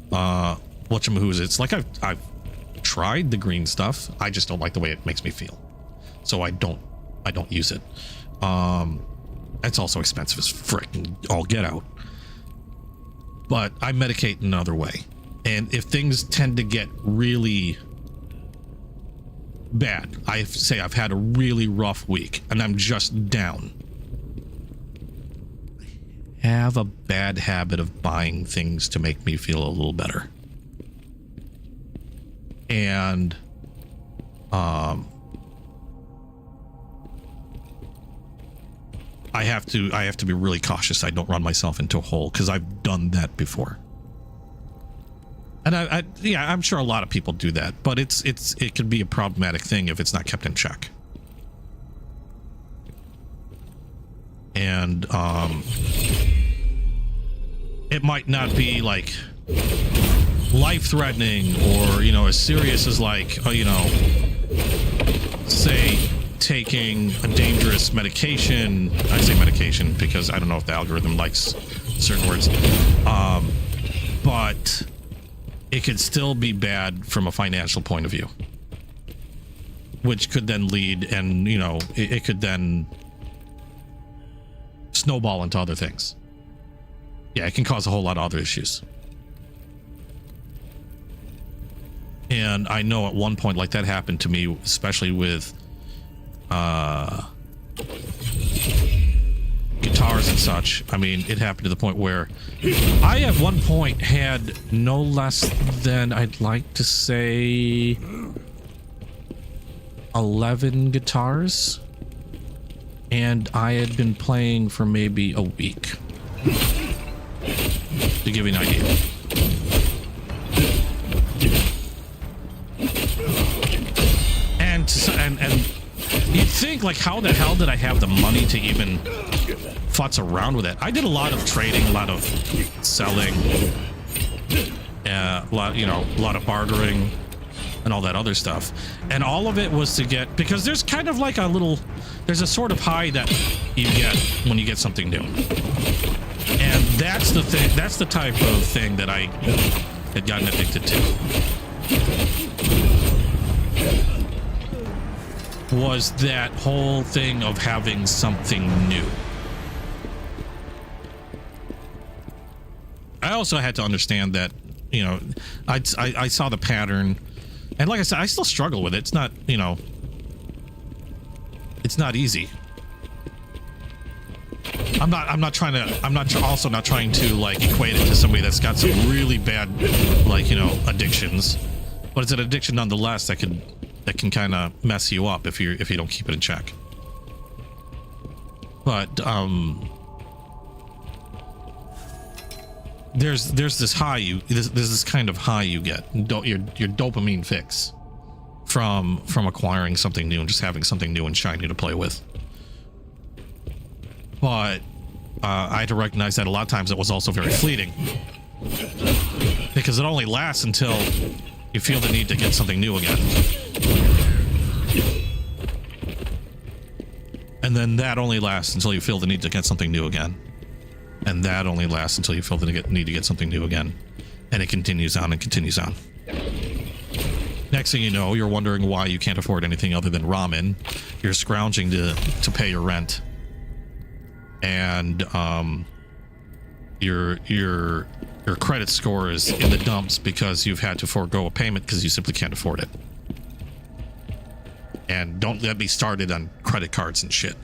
whatchamahoo's. It's like I've tried the green stuff. I just don't like the way it makes me feel, so I don't use it. It's also expensive as frickin' all get out. But I medicate in another way, and if things tend to get really bad, I've had a really rough week and I'm just down, I have a bad habit of buying things to make me feel a little better. And I have to be really cautious I don't run myself into a hole, because I've done that before. And I'm sure a lot of people do that, but it can be a problematic thing if it's not kept in check. And it might not be like life-threatening or as serious as like say taking a dangerous medication. I say medication because I don't know if the algorithm likes certain words, but it could still be bad from a financial point of view, which could then lead, and it could then snowball into other things. Yeah, it can cause a whole lot of other issues. And I know at one point like that happened to me, especially with guitars and such. I mean, it happened to the point where I at one point had no less than, I'd like to say, 11 guitars, and I had been playing for maybe a week, to give you an idea. And you'd think, like, how the hell did I have the money to even futz around with it? I did a lot of trading, a lot of selling, a lot of bartering and all that other stuff. And all of it was to get, because there's kind of like there's a sort of high that you get when you get something new. And that's the thing, that's the type of thing that I had gotten addicted to. Was that whole thing of having something new. I also had to understand that, I saw the pattern, and like I said, I still struggle with it. It's not, it's not easy. I'm not trying to like equate it to somebody that's got some really bad, like, addictions, but it's an addiction nonetheless that can kind of mess you up if you don't keep it in check. But there's this high there's this kind of high you get, your dopamine fix from acquiring something new and just having something new and shiny to play with. but I had to recognize that a lot of times it was also very fleeting, because it only lasts until you feel the need to get something new again. And then that only lasts until you feel the need to get something new again. And that only lasts until you feel the need to get something new again. And it continues on and continues on. Next thing you know, you're wondering why you can't afford anything other than ramen. You're scrounging to pay your rent. And your credit score is in the dumps because you've had to forego a payment because you simply can't afford it. And don't let me started on credit cards and shit.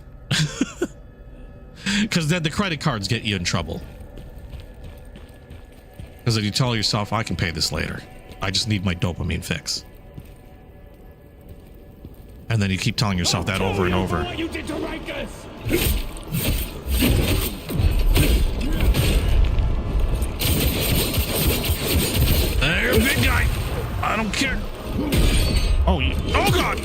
Because then the credit cards get you in trouble. Because if you tell yourself, I can pay this later, I just need my dopamine fix. And then you keep telling yourself that over and over. What you did to Rikers! There, big guy. I don't care. Oh, oh God.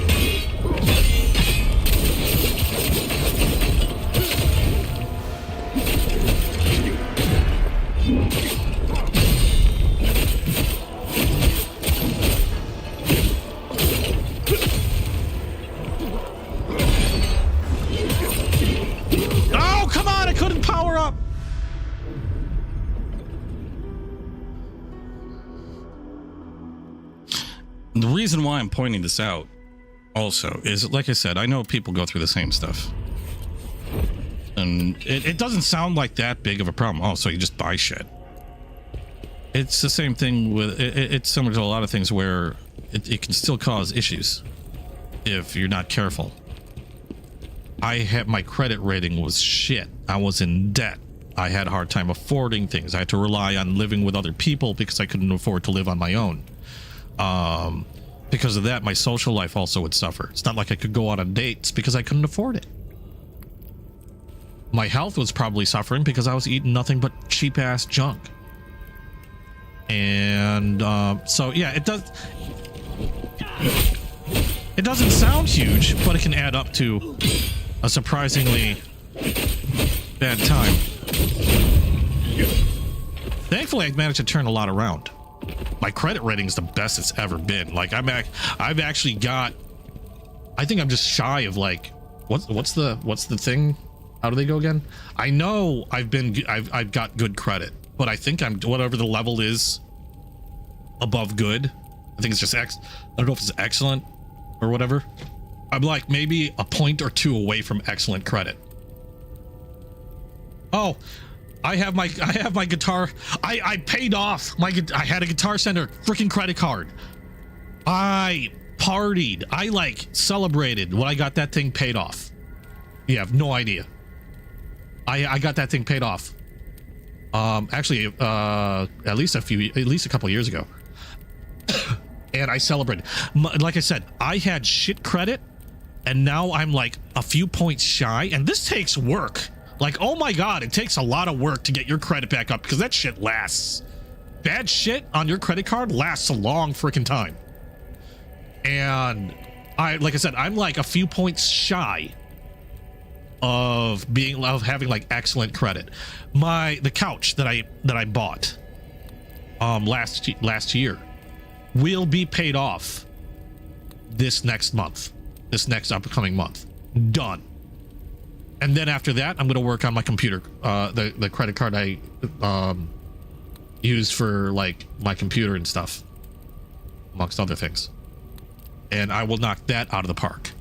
Oh, come on. I couldn't power up. The reason why I'm pointing this out also is, like I said, I know people go through the same stuff. And it doesn't sound like that big of a problem. Oh, so you just buy shit. It's the same thing with, it's similar to a lot of things where it can still cause issues if you're not careful. My credit rating was shit. I was in debt. I had a hard time affording things. I had to rely on living with other people because I couldn't afford to live on my own. Because of that, my social life also would suffer. It's not like I could go out on dates because I couldn't afford it. My health was probably suffering because I was eating nothing but cheap ass junk. And so yeah, it doesn't sound huge, but it can add up to a surprisingly bad time. Thankfully, I managed to turn a lot around. My credit rating is the best it's ever been. Like I've actually got, I think I'm just shy of like, what's the thing? How do they go again? I know I've got good credit, but I think I'm, whatever the level is above good, I think it's just I don't know if it's excellent or whatever. I'm like maybe a point or two away from excellent credit. Oh, I have my guitar. I paid off I had a Guitar Center freaking credit card. I partied. I like celebrated when I got that thing paid off. You have no idea. I got that thing paid off. Actually, at least a couple of years ago. And I celebrated. Like I said, I had shit credit, and now I'm like a few points shy, and this takes work. Like, oh my God, it takes a lot of work to get your credit back up because that shit lasts. Bad shit on your credit card lasts a long freaking time. And like I said, I'm like a few points shy of having like excellent credit. The couch that I bought last year will be paid off this next upcoming month. Done. And then after that, I'm going to work on my computer, the credit card I use for like my computer and stuff, amongst other things. And I will knock that out of the park.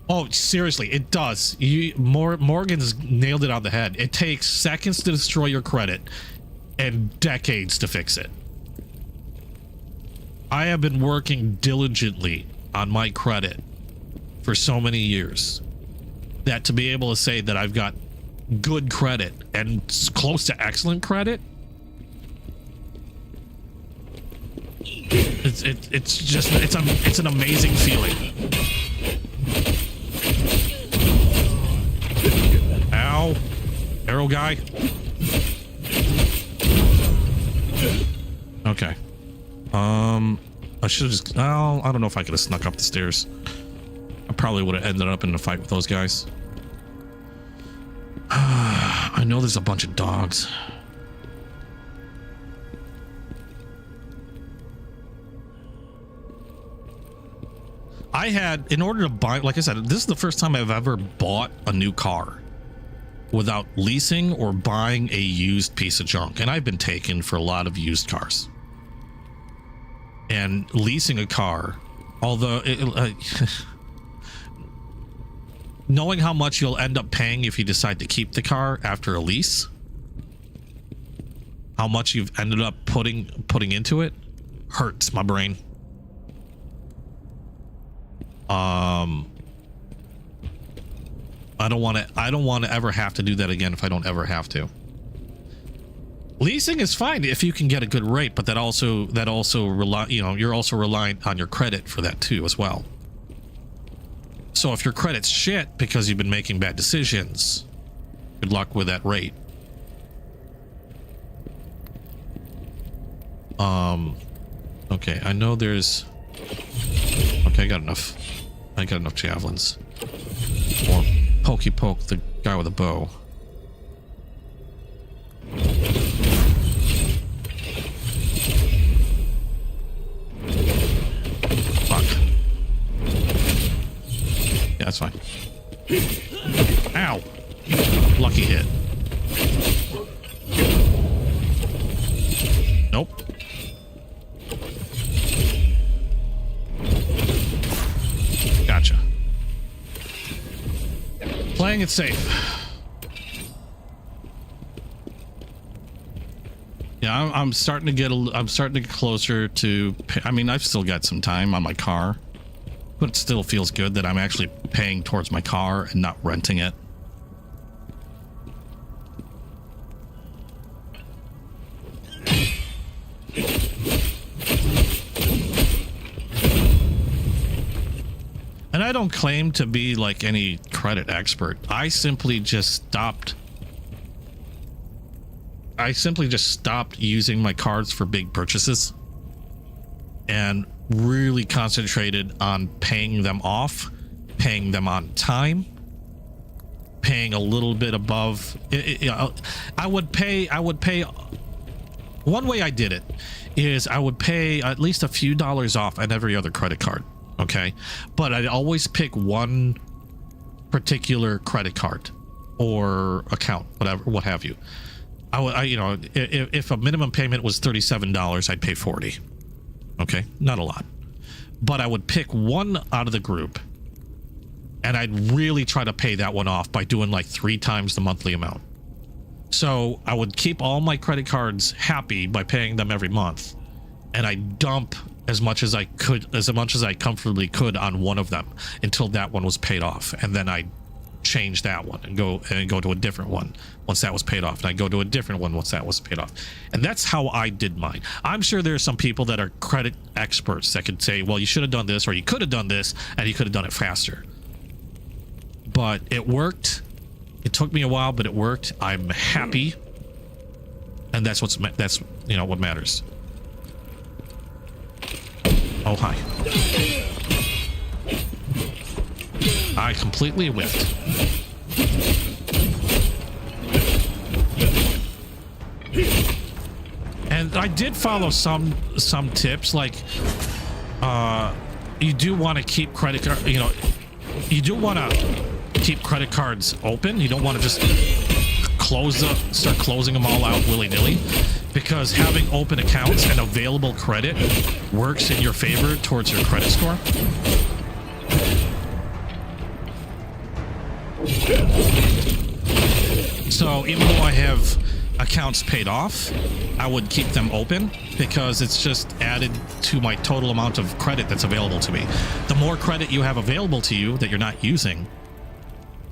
Oh, seriously, it does. Morgan's nailed it on the head. It takes seconds to destroy your credit and decades to fix it. I have been working diligently on my credit for so many years that to be able to say that I've got good credit and close to excellent credit, it's an amazing feeling. Ow, arrow guy. Okay. I should have just, I don't know if I could have snuck up the stairs. I probably would have ended up in a fight with those guys. I know there's a bunch of dogs. I had, in order to buy, like I said, this is the first time I've ever bought a new car without leasing or buying a used piece of junk. And I've been taken for a lot of used cars. And leasing a car, although knowing how much you'll end up paying if you decide to keep the car after a lease, how much you've ended up putting into it, hurts my brain. I don't want to ever have to do that again if I don't ever have to. Leasing is fine if you can get a good rate, but that also rely, you know, you're also reliant on your credit for that too as well. So if your credit's shit because you've been making bad decisions, good luck with that rate. Okay, I know there's, okay, I got enough javelins. Or pokey poke the guy with a bow. Fuck. Yeah, that's fine. Ow! Lucky hit. Nope. Gotcha. Playing it safe. Yeah, I'm starting to get closer to. I mean, I've still got some time on my car, but it still feels good that I'm actually paying towards my car and not renting it. And I don't claim to be like any credit expert. I simply just stopped using my cards for big purchases and really concentrated on paying them off, paying them on time, paying a little bit above. I would pay. One way I did it is I would pay at least a few dollars off on every other credit card. Okay, but I'd always pick one particular credit card or account, whatever, what have you. You know, if a minimum payment was $37, I'd pay $40. Okay, not a lot, but I would pick one out of the group, and I'd really try to pay that one off by doing like 3 times the monthly amount. So I would keep all my credit cards happy by paying them every month, and I dump as much as I comfortably could on one of them until that one was paid off, and then I change that one and go to a different one once that was paid off, and I go to a different one once that was paid off. And that's how I did mine. I'm sure there are some people that are credit experts that could say, well, you should have done this, or you could have done this, and you could have done it faster. But it worked. It took me a while, but it worked. I'm happy, and that's you know what matters. Oh, hi. I completely whiffed. And I did follow some tips, like you do want to keep credit card, you know, you do want to keep credit cards open. You don't want to just start closing them all out willy-nilly, because having open accounts and available credit works in your favor towards your credit score. So even though I have accounts paid off, I would keep them open because it's just added to my total amount of credit that's available to me. The more credit you have available to you that you're not using,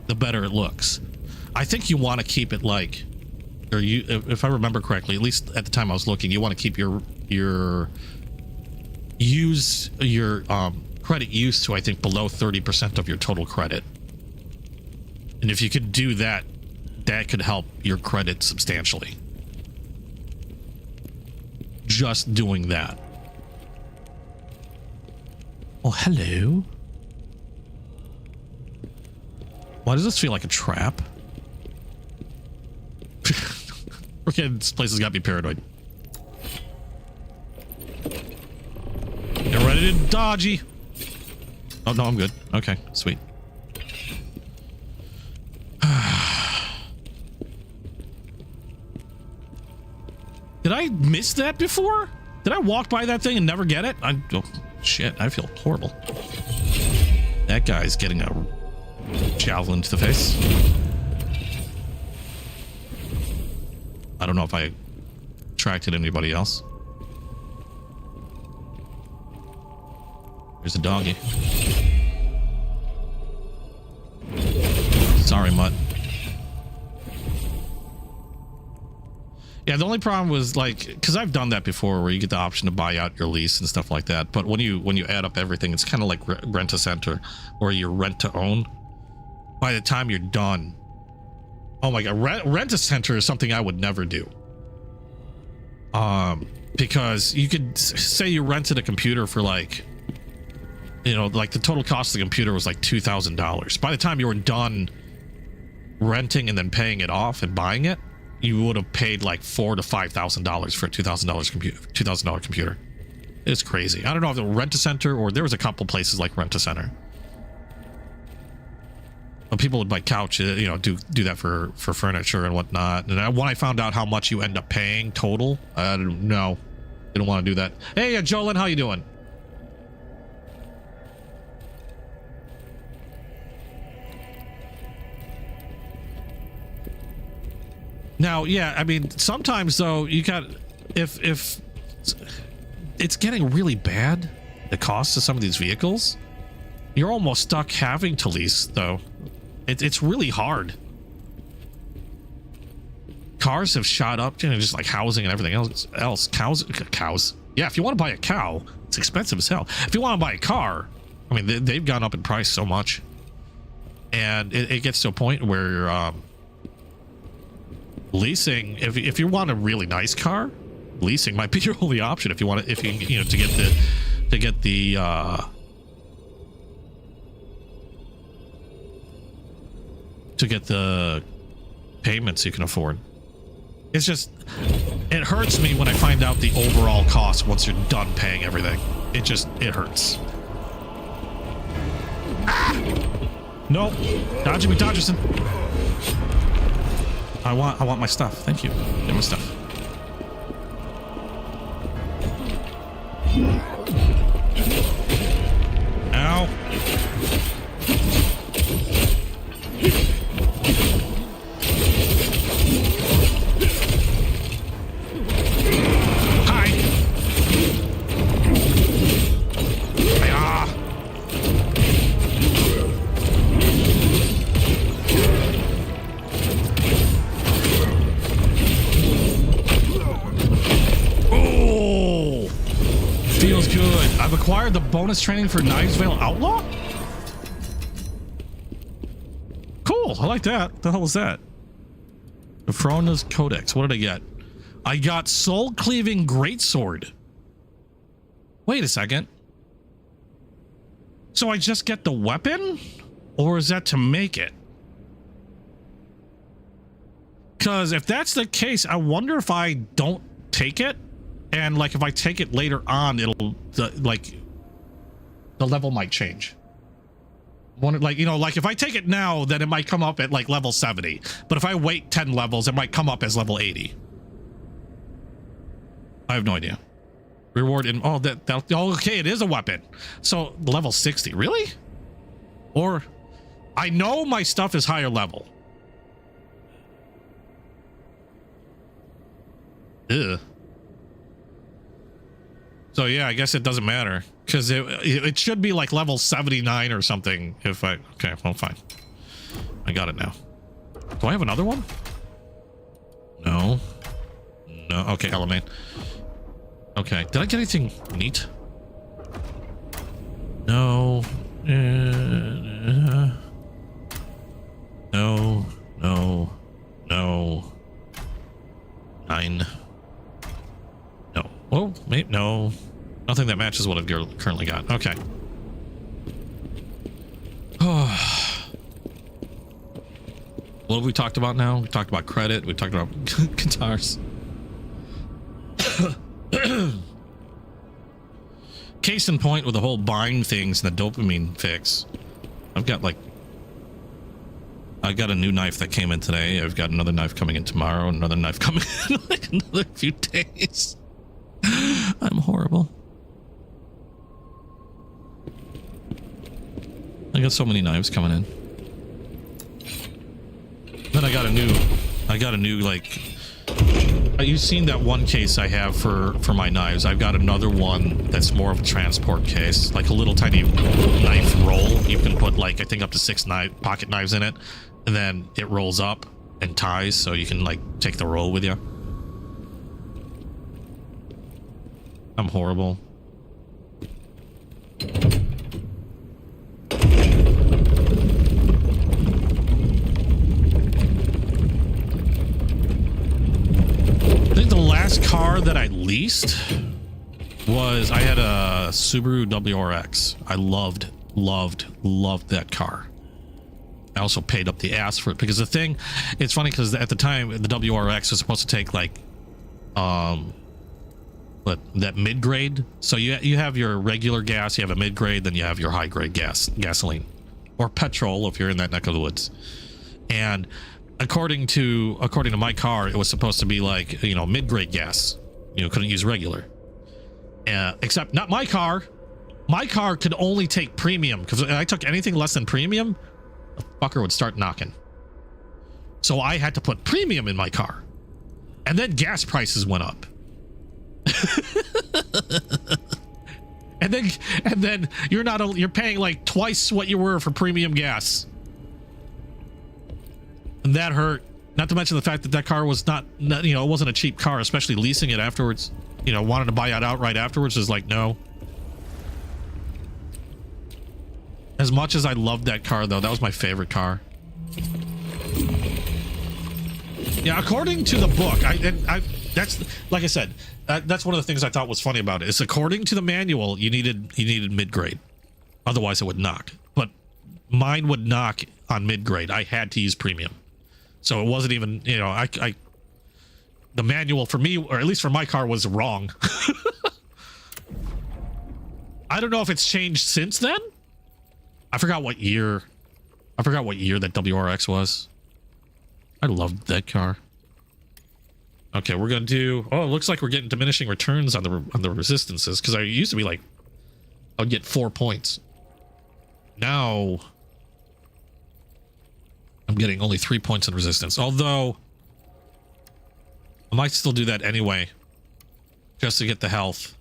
the better it looks. I think you want to keep it like, or you, if I remember correctly, at least at the time I was looking, you want to keep your credit use to, I think, below 30% of your total credit. And if you could do that, that could help your credit substantially. Just doing that. Oh, hello. Why does this feel like a trap? Freaking this place has got me paranoid. Get ready to dodgy. Oh no, I'm good. Okay, sweet. Did I miss that before? Did I walk by that thing and never get it? Oh, shit, I feel horrible. That guy's getting a javelin to the face. I don't know if I attracted anybody else. There's a doggy. Sorry, Mutt. Yeah, the only problem was like, because I've done that before, where you get the option to buy out your lease and stuff like that. But when you add up everything, it's kind of like rent a center, or you rent to own. By the time you're done, oh my god, rent a center is something I would never do. Because you could say you rented a computer for like, you know, like the total cost of the computer was like $2,000. By the time you were done renting and then paying it off and buying it, you would have paid like $4,000 to $5,000 for a $2,000 computer. It's crazy. I don't know if it was Rent a Center, or there was a couple places like Rent a Center. But people would buy couches, you know, do that for furniture and whatnot. And when I found out how much you end up paying total, I don't know. Didn't want to do that. Hey, Jolyn, how you doing? Now, yeah, I mean, sometimes though, you got, if it's getting really bad, the cost of some of these vehicles, you're almost stuck having to lease though. It's really hard. Cars have shot up, you know, just like housing and everything else. Cows. Yeah, if you want to buy a cow, it's expensive as hell. If you want to buy a car, I mean, they've gone up in price so much, and it gets to a point where leasing, if you want a really nice car, leasing might be your only option. If you want to, you know, to get the payments you can afford. It's just, it hurts me when I find out the overall cost once you're done paying everything. It hurts. Ah! No, Dodgy McDodgerson. I want my stuff. Thank you. Get my stuff. Ow. Hi. Hi-ya. Oh, feels good. I've acquired the bonus training for Knives Vale Outlaw. Cool. I like that. What the hell was that? Frona's Codex. What did I get? I got Soul Cleaving Greatsword. Wait a second. So I just get the weapon? Or is that to make it? Because if that's the case, I wonder if I don't take it, and like if I take it later on, it'll like the level might change. Like, you know, like if I take it now, then it might come up at like level 70, but if I wait 10 levels, it might come up as level 80. I have no idea. Reward in, oh, okay, it is a weapon. So level 60, really? Or I know my stuff is higher level. Ugh. So yeah, I guess it doesn't matter, because it should be like level 79 or something. If I, okay, well, fine. I got it now. Do I have another one? No. No. Okay, element. Okay. Did I get anything neat? No. No. No. No. 9. No. Oh, maybe no. Nothing that matches what I've currently got. Okay. A have we talked about now? We talked about credit. We talked about guitars. Case in point with the whole buying things and the dopamine fix. I've got a new knife that came in today. I've got another knife coming in tomorrow. Another knife coming in like another few days. I'm horrible. I got so many knives coming in. Then I got a new like, you've seen that one case I have for my knives. I've got another one that's more of a transport case, like a little tiny knife roll. You can put like, I think up to 6 pocket knives in it, and then it rolls up and ties, so you can like take the roll with you. I'm horrible. I think the last car that I leased was, I had a Subaru WRX. I loved that car. I also paid up the ass for it because the thing, it's funny because at the time the WRX was supposed to take like that mid-grade. So you have your regular gas, you have a mid-grade, then you have your high-grade gasoline or petrol if you're in that neck of the woods. And according to my car, it was supposed to be like, you know, mid-grade gas. You know, couldn't use regular. Except not my car. My car could only take premium, because if I took anything less than premium, the fucker would start knocking. So I had to put premium in my car. And then gas prices went up. and then you're paying like twice what you were for premium gas. And that hurt. Not to mention the fact that car was not, you know, it wasn't a cheap car, especially leasing it afterwards. You know, wanted to buy it outright afterwards is like, no. As much as I loved that car, though, that was my favorite car. Yeah, according to the book, that's like I said, that's one of the things I thought was funny about it. Is according to the manual, you needed mid-grade, otherwise it would knock. But mine would knock on mid-grade. I had to use premium, so it wasn't even, you know, the manual for me, or at least for my car, was wrong. I don't know if it's changed since then. I forgot what year that WRX was. I loved that car. Okay, we're gonna do, oh, it looks like we're getting diminishing returns on the resistances, because I used to be like, I would get 4 points. Now I'm getting only 3 points in resistance, although I might still do that anyway, just to get the health.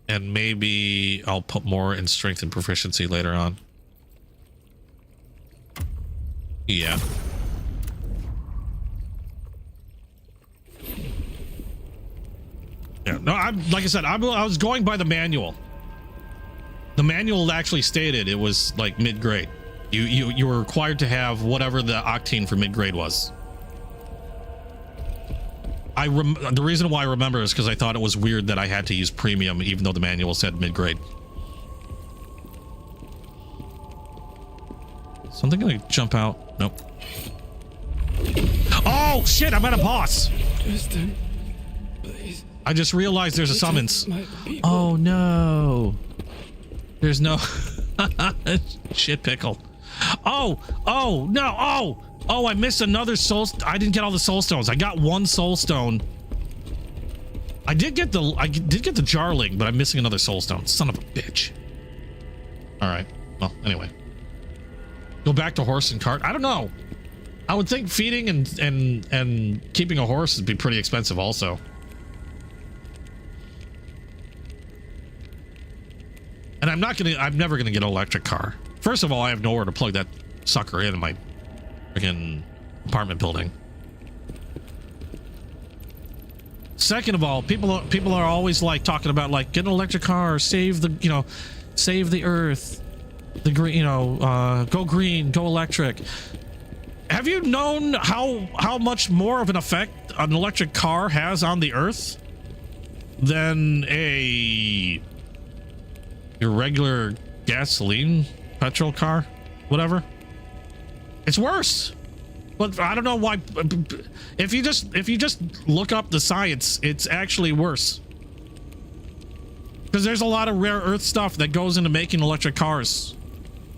And maybe I'll put more in strength and proficiency later on. Yeah. Yeah, no, like I said, I was going by the manual. The manual actually stated it was like mid-grade. You were required to have whatever the octane for mid-grade was. The reason why I remember is because I thought it was weird that I had to use premium even though the manual said mid-grade. Something gonna jump out? Nope. Oh shit! I'm at a boss. Tristan, please. I just realized there's a summons. Oh no! There's no shit pickle. Oh no! Oh, I missed another soul. I didn't get all the soul stones. I got one soul stone. I did get the jarling, but I'm missing another soul stone. Son of a bitch. All right. Well, anyway. Go back to horse and cart. I don't know. I would think feeding and keeping a horse would be pretty expensive also. And I'm never gonna get an electric car. First of all, I have nowhere to plug that sucker in my freaking apartment building. Second of all, people are always like talking about like get an electric car, save the earth, the green, go green, go electric. Have you known how much more of an effect an electric car has on the earth than your regular gasoline, petrol car, whatever? It's worse. But I don't know why. If you just look up the science, it's actually worse. Because there's a lot of rare earth stuff that goes into making electric cars,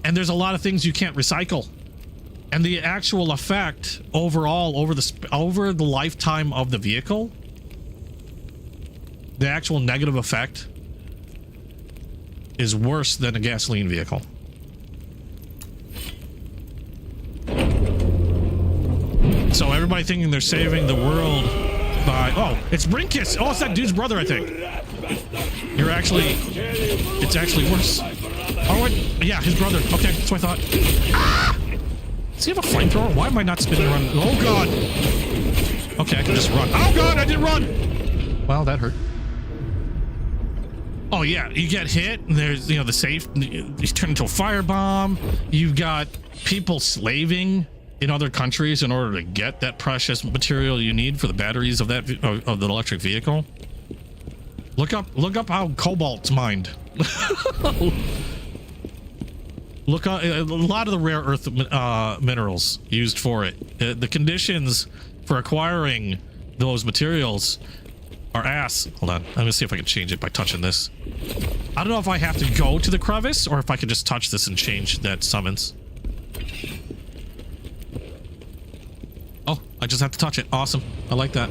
and there's a lot of things you can't recycle. And the actual effect overall over the lifetime of the vehicle, the actual negative effect is worse than a gasoline vehicle. So everybody thinking they're saving the world by... Oh, it's Brinkus! Oh, it's that dude's brother, I think. You're actually... It's actually worse. Oh, wait. Yeah, his brother. Okay, that's what I thought. Ah! Does he have a flamethrower? Why am I not spinning around? Oh, God. Okay, I can just run. Oh, God, I didn't run! Well, that hurt. Oh, yeah, you get hit, and there's, the safe... You turn into a firebomb. You've got people slaving in other countries in order to get that precious material you need for the batteries of that of the electric vehicle. Look up how cobalt's mined. Look up a lot of the rare earth minerals used for it. The conditions for acquiring those materials are ass. Hold on, I'm gonna see if I can change it by touching this. I don't know if I have to go to the crevice or if I can just touch this and change that summons. Oh, I just have to touch it. Awesome. I like that.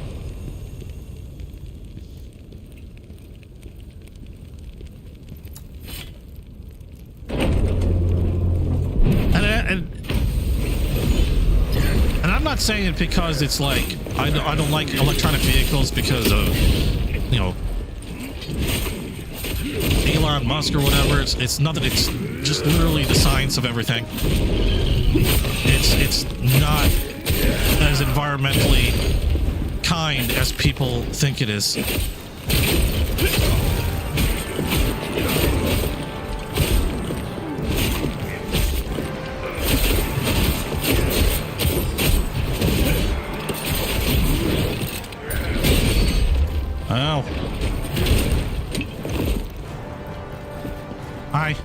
And I'm not saying it because it's like I don't like electronic vehicles because of Elon Musk or whatever. It's nothing. It's just literally the science of everything. It's not as environmentally kind as people think it is. Oh. Hi.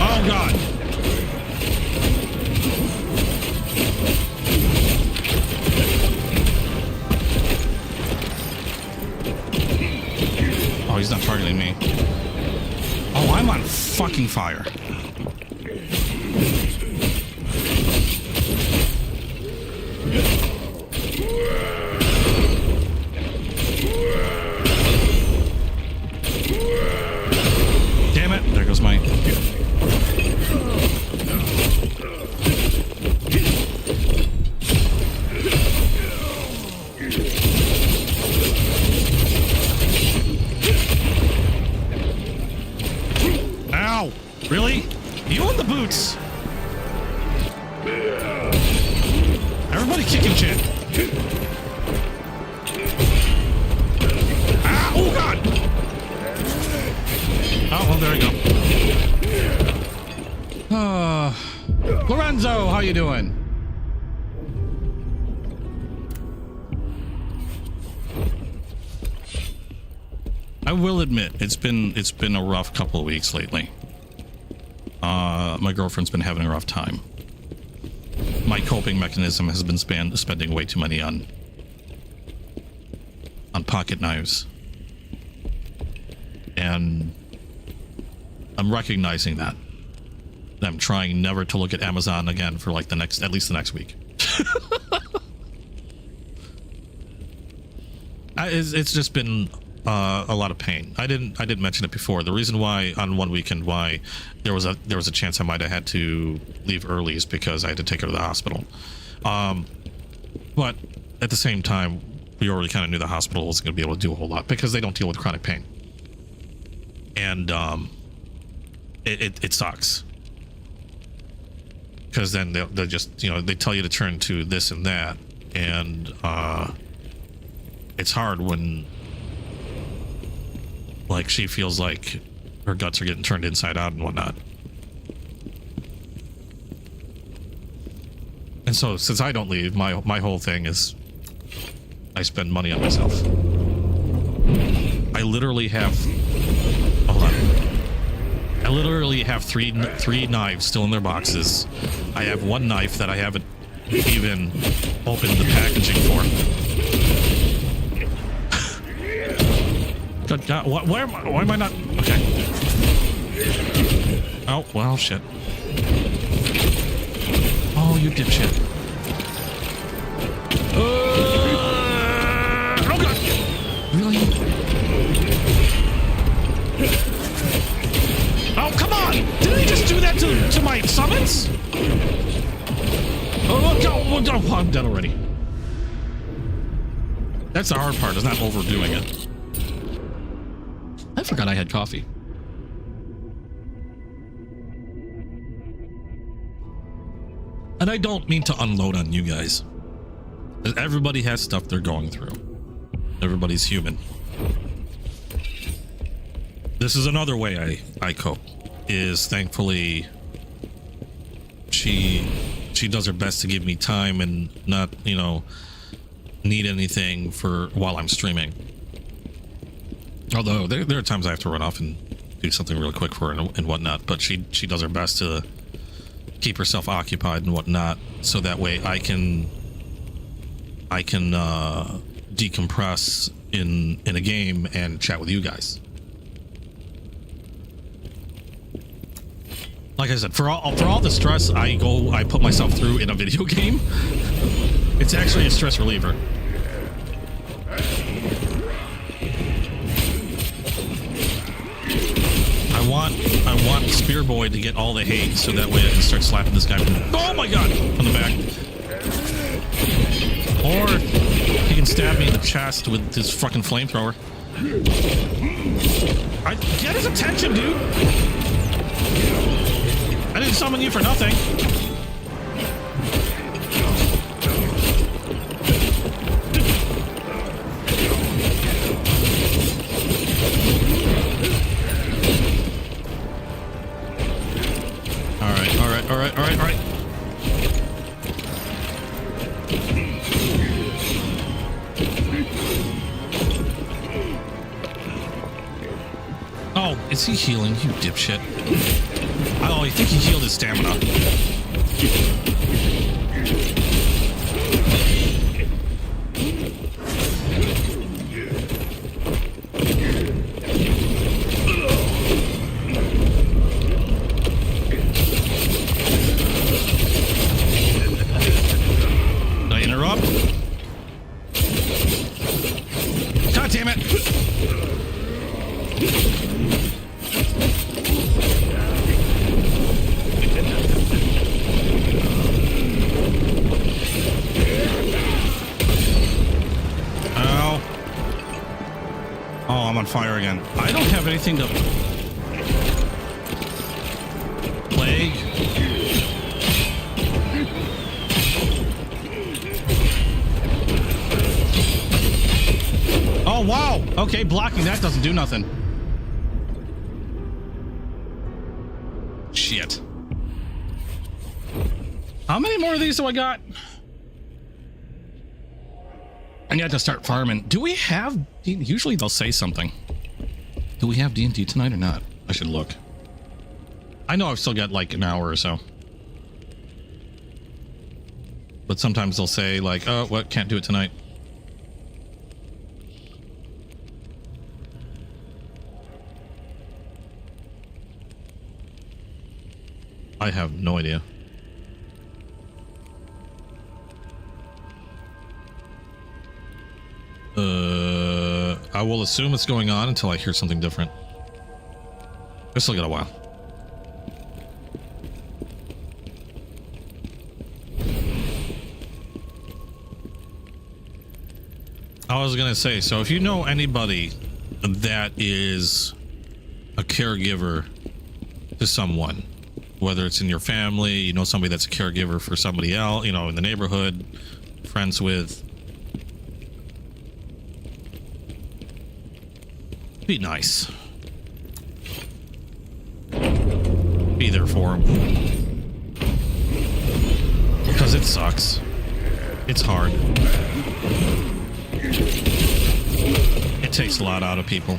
Oh, God. Oh, he's not targeting me. Oh, I'm on fucking fire. Damn it. There goes my... Ow! Really? You on the boots? Everybody kicking shit. Ah! Oh, God! Oh, well, there you go. Lorenzo, how you doing? I will admit, it's been a rough couple of weeks lately. My girlfriend's been having a rough time. My coping mechanism has been spending way too money on pocket knives. And I'm recognizing that. I'm trying never to look at Amazon again for like at least the next week. It's just been a lot of pain. I didn't mention it before. The reason why on one weekend why there was a chance I might have had to leave early is because I had to take her to the hospital. But at the same time, we already kind of knew the hospital wasn't going to be able to do a whole lot because they don't deal with chronic pain. And it sucks. Because then they'll just, they tell you to turn to this and that. And it's hard when, like, she feels like her guts are getting turned inside out and whatnot. And so, since I don't leave, my whole thing is I spend money on myself. I literally have... Hold on. I literally have three knives still in their boxes. I have one knife that I haven't even opened the packaging for. Good God, why am I not? Okay. Oh, well, shit. Oh, you dipshit. Oh, God. Really? Oh, come on! Did I just do that to my summons? Oh, no, I'm dead already. That's the hard part, is not overdoing it. I forgot I had coffee. And I don't mean to unload on you guys. Everybody has stuff they're going through. Everybody's human. This is another way I cope, is thankfully she does her best to give me time and not, you know, need anything for while I'm streaming. Although there are times I have to run off and do something really quick for her and whatnot, but she does her best to keep herself occupied and whatnot, so that way I can decompress in a game and chat with you guys. Like I said, for all the stress I put myself through in a video game, it's actually a stress reliever. I want Spear Boy to get all the hate, so that way I can start slapping this guy from, oh my God, from the back. Or he can stab me in the chest with his fucking flamethrower. Get his attention, dude. I didn't summon you for nothing. All right. Oh, is he healing? You dipshit. Oh, I think he healed his stamina. God damn it! Ow. Oh, I'm on fire again. I don't have anything to... Plague. Oh, wow. Okay, blocking that doesn't do nothing. Shit. How many more of these do I got? I need to start farming. Do we have... Usually they'll say something. Do we have D&D tonight or not? I should look. I know I've still got like an hour or so. But sometimes they'll say like, oh, what, can't do it tonight. I have no idea. I will assume it's going on until I hear something different. I still got a while. I was gonna say, so if you know anybody that is a caregiver to someone, whether it's in your family, you know, somebody that's a caregiver for somebody else, you know, in the neighborhood, friends with, be nice. Be there for them. Because it sucks. It's hard. It takes a lot out of people.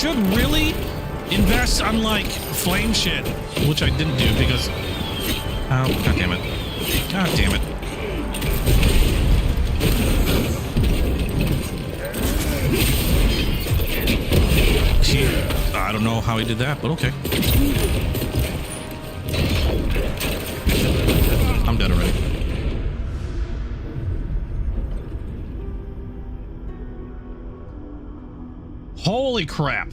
should really invest on like flame shit, which I didn't do because oh god damn it. God damn it. I don't know how he did that, but okay. I'm dead already. Holy crap.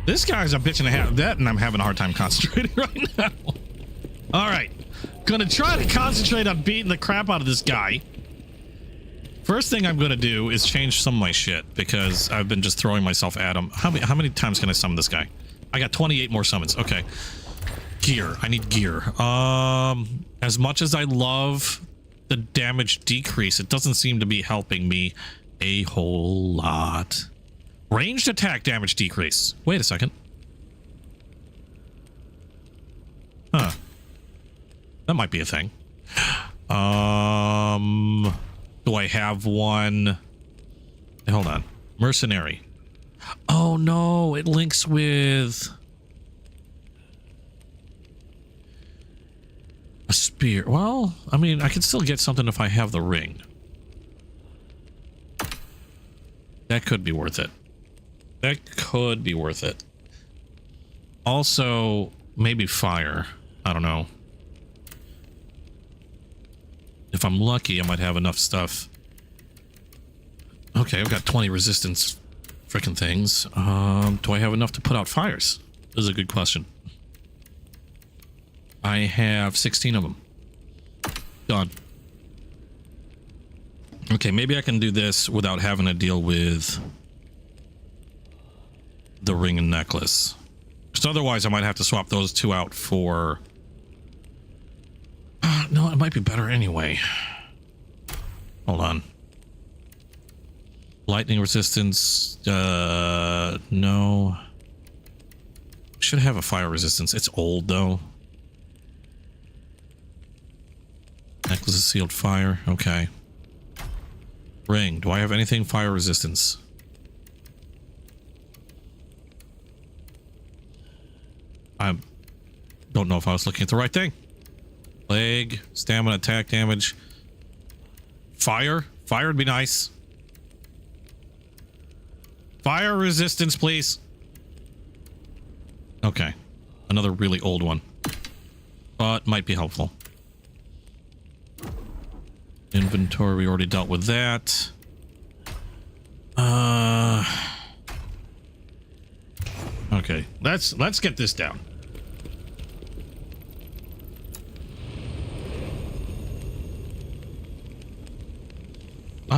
This guy's a bitch and a half. That, and I'm having a hard time concentrating right now. All right. Gonna try to concentrate on beating the crap out of this guy. First thing I'm gonna do is change some of my shit because I've been just throwing myself at him. How many times can I summon this guy? I got 28 more summons. Okay. Gear. I need gear. As much as I love the damage decrease, it doesn't seem to be helping me a whole lot. Ranged attack damage decrease. Wait a second. Huh. That might be a thing. Do I have one? Hey, hold on. Mercenary. Oh no, it links with a spear. Well, I mean, I can still get something if I have the ring. That could be worth it. That could be worth it. Also, maybe fire. I don't know. If I'm lucky, I might have enough stuff. Okay, I've got 20 resistance frickin' things. Do I have enough to put out fires? This is a good question. I have 16 of them. Done. Okay, maybe I can do this without having to deal with the ring and necklace. Because otherwise I might have to swap those two out for... no, it might be better anyway. Hold on. Lightning resistance. No. Should have a fire resistance. It's old though. Necklace of sealed fire. Okay. Ring. Do I have anything fire resistance? I don't know if I was looking at the right thing. Leg, stamina, attack damage. Fire. Fire would be nice. Fire resistance, please. Okay. Another really old one. But might be helpful. Inventory, we already dealt with that. Okay. Let's get this down.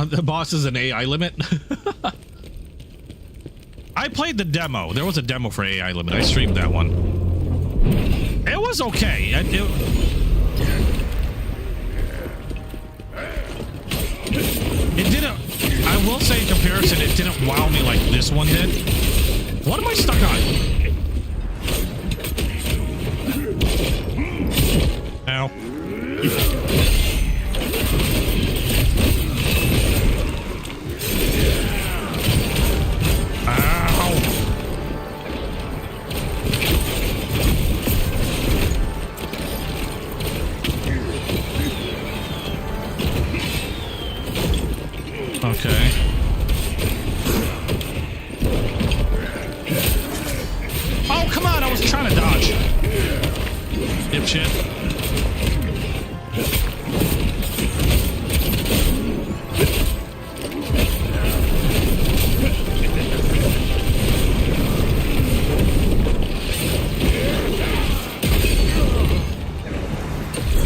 The boss is an AI limit. I played the demo. There was a demo for AI limit. I streamed that one. It was okay. It didn't. I will say in comparison, it didn't wow me like this one did. What am I stuck on? Ow. Okay. Oh, come on. I was trying to dodge. Dipshit.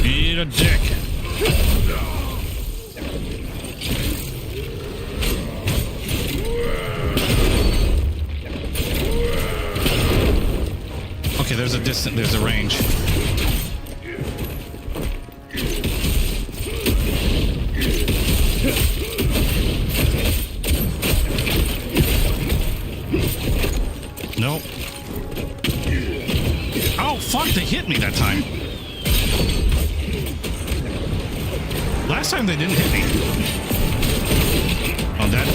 Eat a dick. Okay, there's a distance, there's a range. Nope. Oh, fuck, they hit me that time. Last time they didn't hit me. Oh, that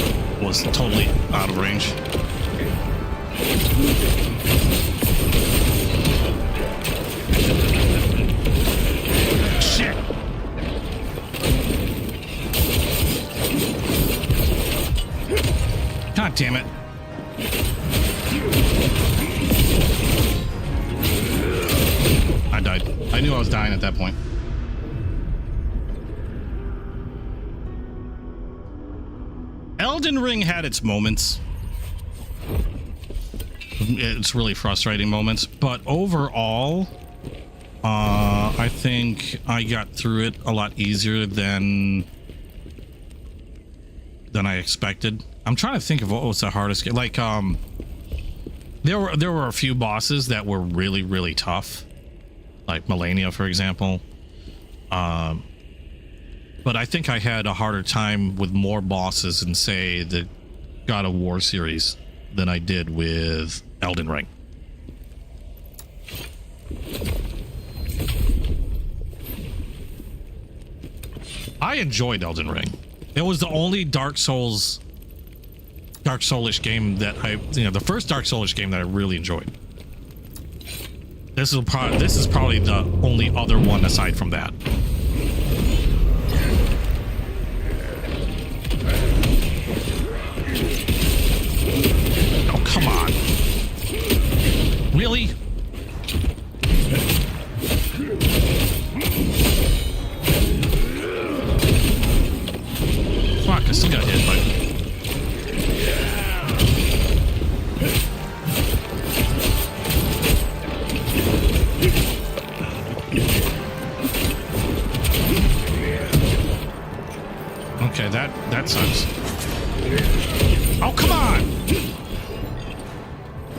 was totally out of range. Shit! God damn it. I died. I knew I was dying at that point. Elden Ring had its moments. It's really frustrating moments, but overall, I think I got through it a lot easier than I expected. I'm trying to think of what was the hardest game. Like, there were a few bosses that were really, really tough, like Melania, for example. But I think I had a harder time with more bosses in, say, the God of War series than I did with Elden Ring. I enjoyed Elden Ring. It was the only Dark Soulish game that the first Dark Soulish game that I really enjoyed. This is probably the only other one aside from that. Oh, come on. Really? Fuck, I still got hit, but... Okay, that sucks. Oh, come on!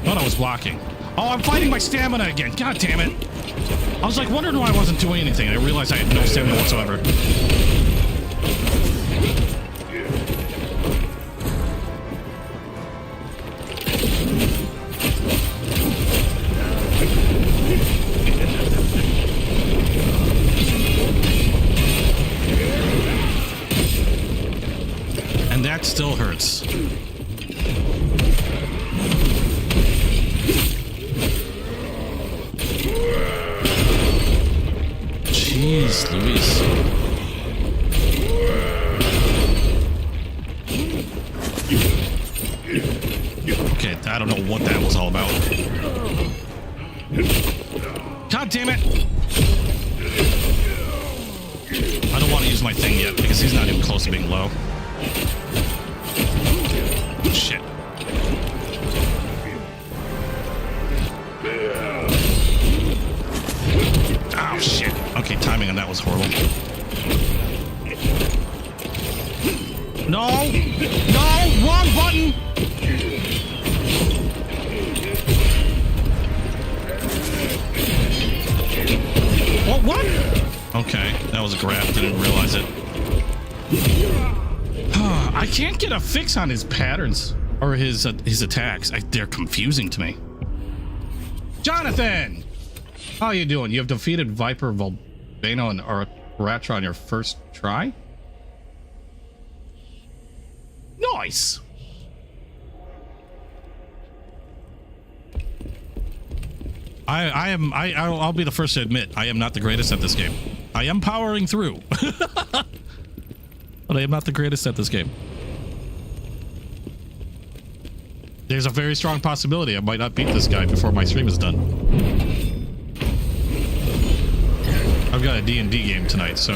Thought I was blocking. Oh, I'm fighting my stamina again. God damn it. I was like wondering why I wasn't doing anything. I realized I had no stamina whatsoever. And that still hurts. Jeez Louise. Okay, I don't know what that was all about. God damn it! I don't want to use my thing yet because he's not even close to being low. Shit. Oh shit. Okay, timing on that was horrible. No! No! Wrong button! What? Okay, that was a grab. Didn't realize it. I can't get a fix on his patterns or his attacks. They're confusing to me. Jonathan! How you doing? You have defeated Viper, Volcano, and Aratra on your first try? Nice! I'll be the first to admit, I am not the greatest at this game. I am powering through. But I am not the greatest at this game. There's a very strong possibility I might not beat this guy before my stream is done. I've got a D&D game tonight, so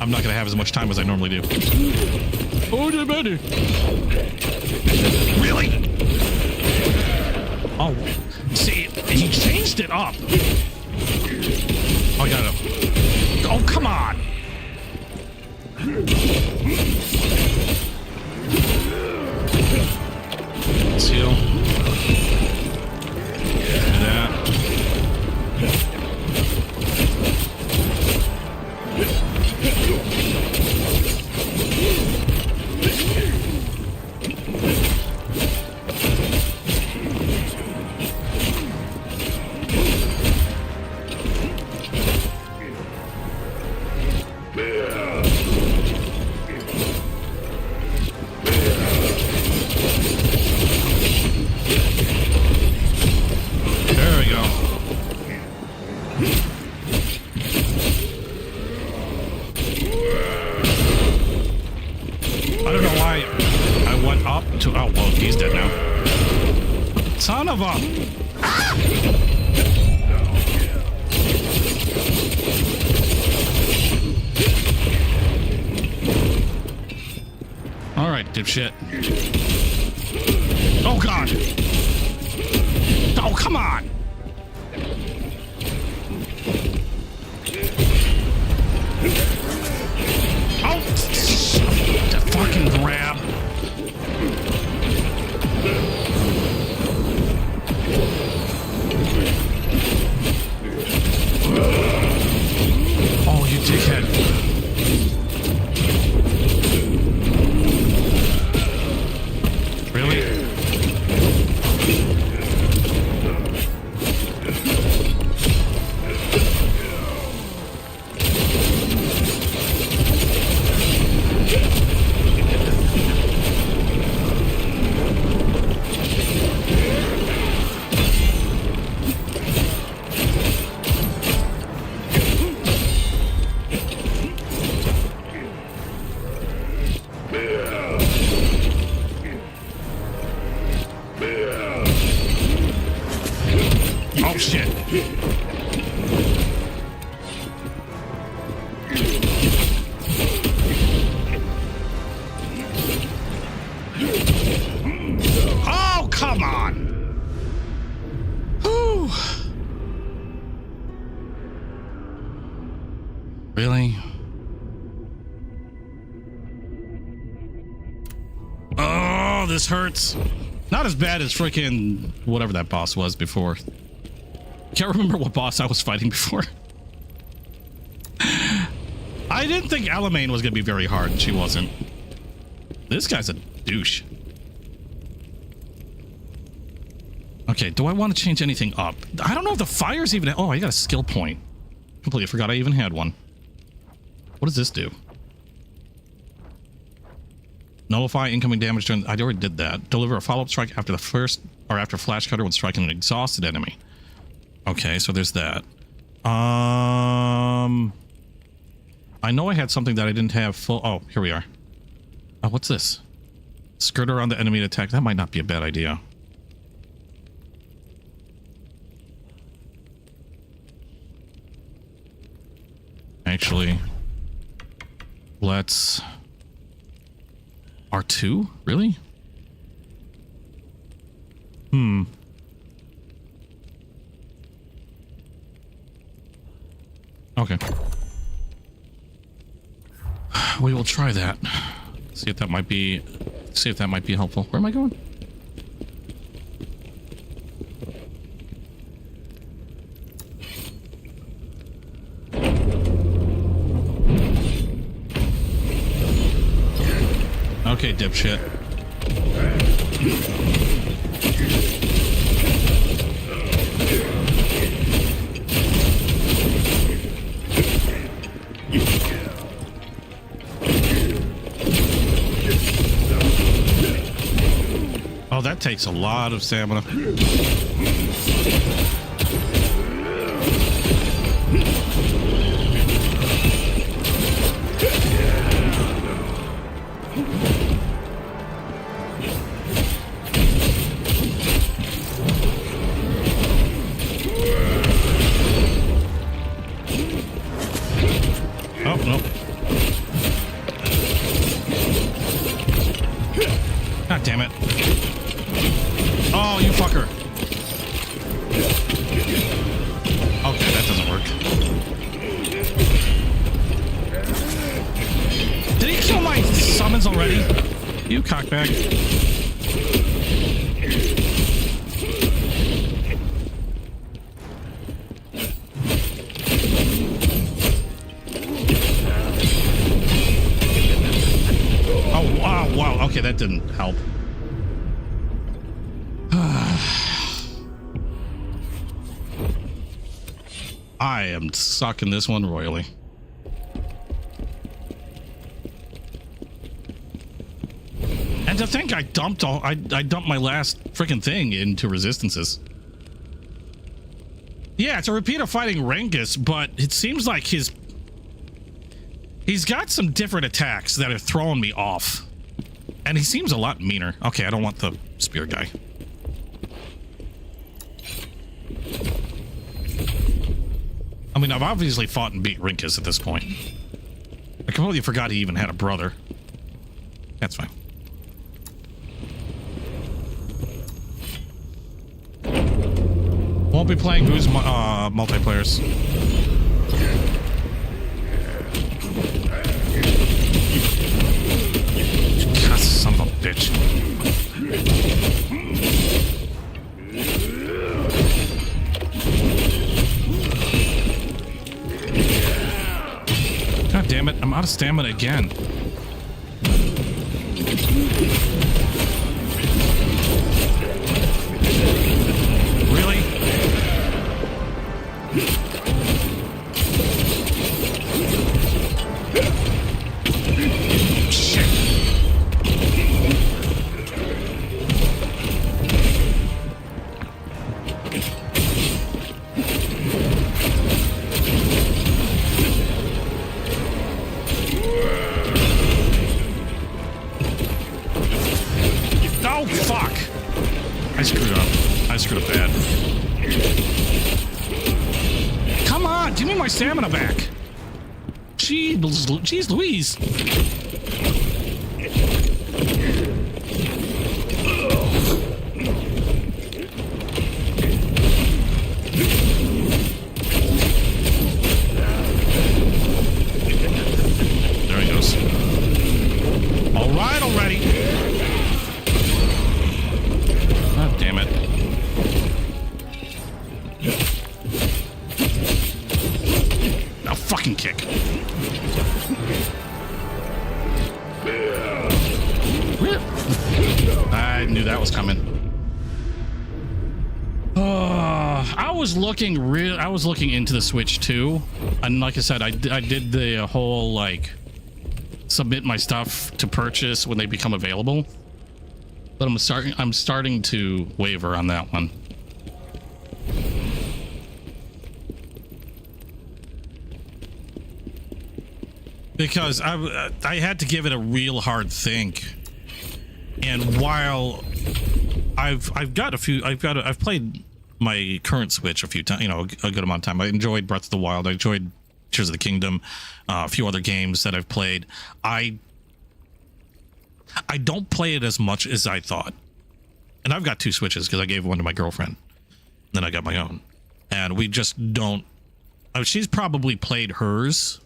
I'm not going to have as much time as I normally do. Oh, the better. Really? Oh, see, he changed it up. Oh, I got it. Oh, come on. Let's heal. Do that. Son of a... All right, dipshit. Oh, God. Oh, come on. Oh, the fucking grab. Oh, you dickhead. Really? Oh, shit. Oh, come on. Whew. Really? Oh, this hurts. Not as bad as freaking whatever that boss was before. Can't remember what boss I was fighting before. I didn't think Alamein was going to be very hard, and she wasn't. This guy's a douche. Okay, do I want to change anything up? I don't know if the fire's even... Oh, I got a skill point. Completely forgot I even had one. What does this do? Nullify incoming damage during... I already did that. Deliver a follow-up strike after the first... Or after flash cutter when striking an exhausted enemy. Okay, so there's that. I know I had something that I didn't have full... Oh, here we are. Oh, what's this? Skirt around the enemy to attack. That might not be a bad idea. Actually, let's... R2? Really? Okay. We will try that. See if that might be helpful. Where am I going? Okay, dipshit. Oh, that takes a lot of stamina. Oh, no. God damn it. Oh, you fucker. Okay, that doesn't work. Did he kill my summons already? You cockbag. Oh, wow, wow. Okay, that didn't help. I am sucking this one royally. And to think I dumped my last freaking thing into resistances. Yeah, it's a repeat of fighting Rengus, but it seems like he's got some different attacks that are throwing me off. And he seems a lot meaner. Okay, I don't want the spear guy. mean, I've obviously fought and beat Rinkus at this point. I completely forgot he even had a brother. That's fine. Won't be playing Boo's multiplayers. God, son of a bitch. God damn it, I'm out of stamina again. Really? Shit. Oh, fuck. I screwed up. I screwed up bad. Come on, give me my stamina back. Jeez Louise. There he goes. All right already. God damn it. Now fucking kick. I knew that was coming. I was looking into the Switch too, and like I said, I did the whole like submit my stuff to purchase when they become available. But I'm starting to waver on that one. Because I had to give it a real hard think. And while I've played my current Switch a few times, you know, a good amount of time. I enjoyed Breath of the Wild. I enjoyed Tears of the Kingdom, a few other games that I've played. I don't play it as much as I thought. And I've got two Switches because I gave one to my girlfriend. Then I got my own. And we just don't... she's probably played hers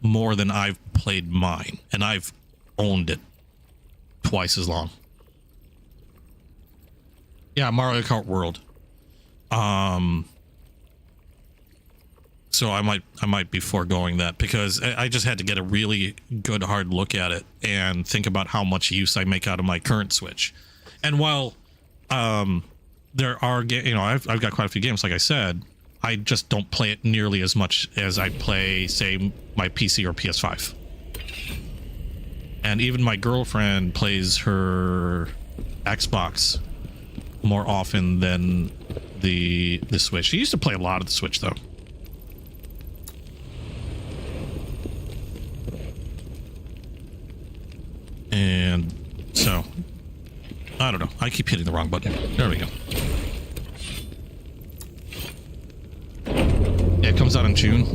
more than I've played mine. And I've owned it twice as long. Yeah, Mario Kart World. So I might be foregoing that because I just had to get a really good hard look at it and think about how much use I make out of my current Switch. And while there are, you know, I've got quite a few games, like I said, I just don't play it nearly as much as I play, say, my PC or PS5. And even my girlfriend plays her Xbox more often than the Switch. She used to play a lot of the Switch, though. And so, I don't know. I keep hitting the wrong button. There we go. Yeah, it comes out in June.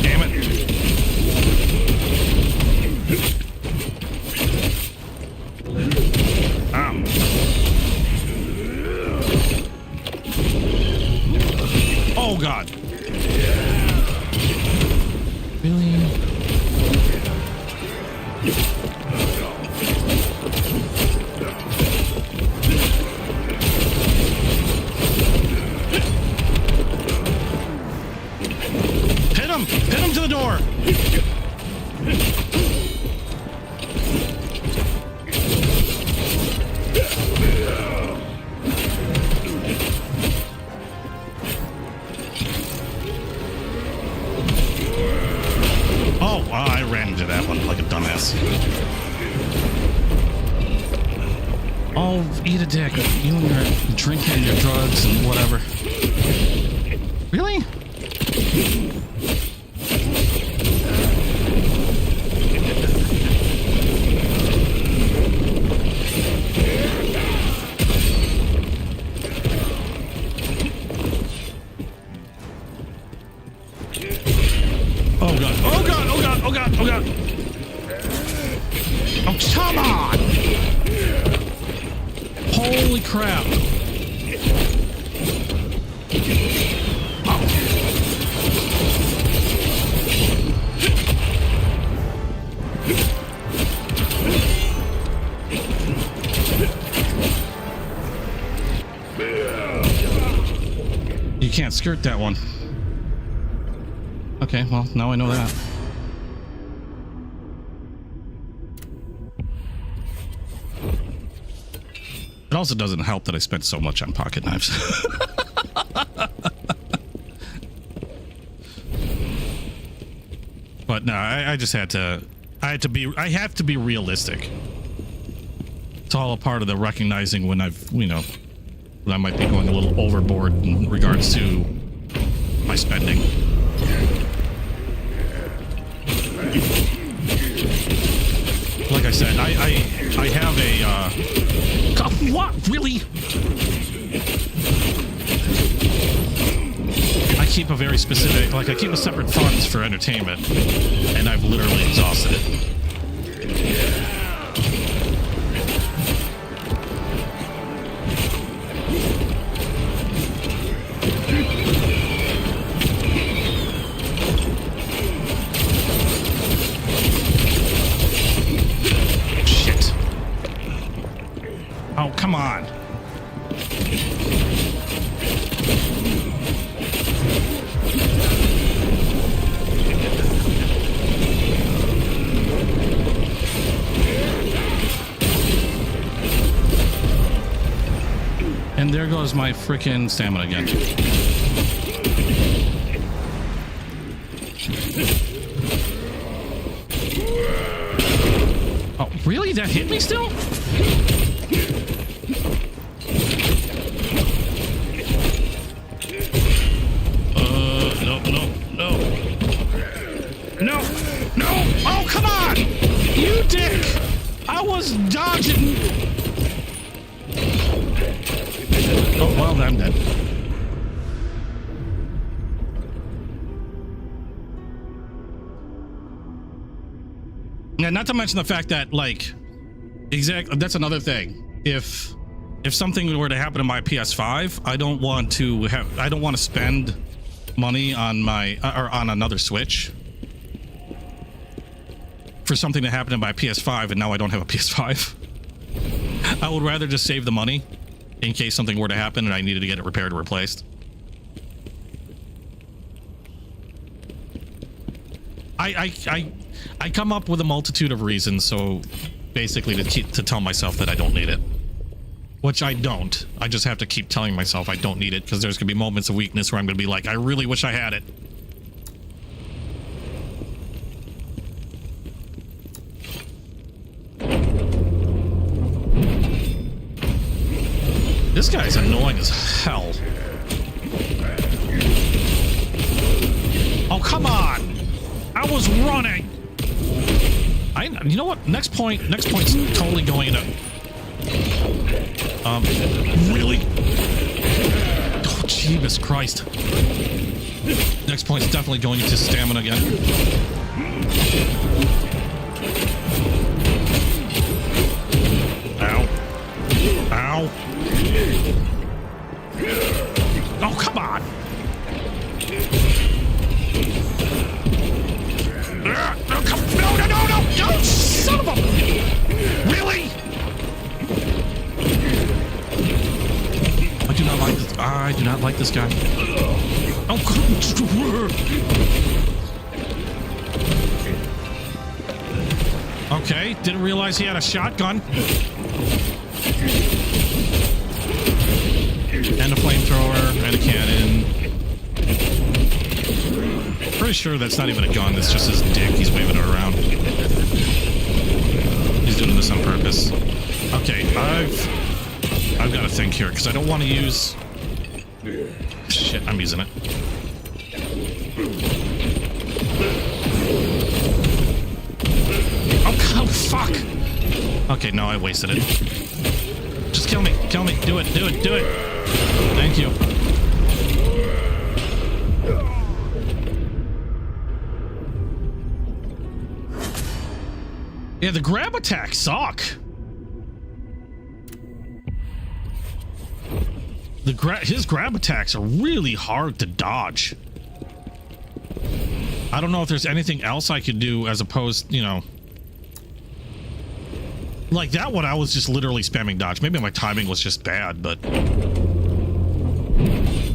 Damn it. Oh, God. Really? Hit him! Hit him to the door! Oh, wow, I ran into that one like a dumbass. Oh, eat a dick. You and your drinking and your drugs and whatever. Really? crap. You can't skirt that one. Okay, well, now I know that. It also doesn't help that I spent so much on pocket knives. But no, I just had to. I have to be realistic. It's all a part of the recognizing when I've, when I might be going a little overboard in regards to my spending. Like I said, I have a God, what really? I keep a very specific, I keep a separate funds for entertainment, and I've literally exhausted it. Shit. Oh, come on. And there goes my freaking stamina again. Oh, really? That hit me still? No. Oh, come on! You dick! I was dodging. Oh, well, I'm dead. Yeah, not to mention the fact that, exactly, that's another thing. If something were to happen to my PS5, I don't want to spend money on on another Switch for something that happened to my PS5, and now I don't have a PS5. I would rather just save the money in case something were to happen and I needed to get it repaired or replaced. I come up with a multitude of reasons, so basically to tell myself that I don't need it. Which I don't. I just have to keep telling myself I don't need it, because there's going to be moments of weakness where I'm going to be like, I really wish I had it. This guy's annoying as hell. Oh, come on! I was running! You know what? Next point's totally going into... really? Oh, Jesus Christ. Next point's definitely going into stamina again. Ow. Ow. Oh, come on! No, son of a... Really? I do not like this guy. Oh, okay, didn't realize he had a shotgun. And a flamethrower, and a cannon. Pretty sure that's not even a gun, that's just his dick, he's waving it around. He's doing this on purpose. Okay, I've got to think here, because I don't want to use... Shit, I'm using it. Oh, fuck! Okay, no, I wasted it. Just kill me, do it. Thank you. Yeah, the grab attacks suck. his grab attacks are really hard to dodge. I don't know if there's anything else I could do as opposed, you know, like that one. I was just literally spamming dodge. Maybe my timing was just bad, but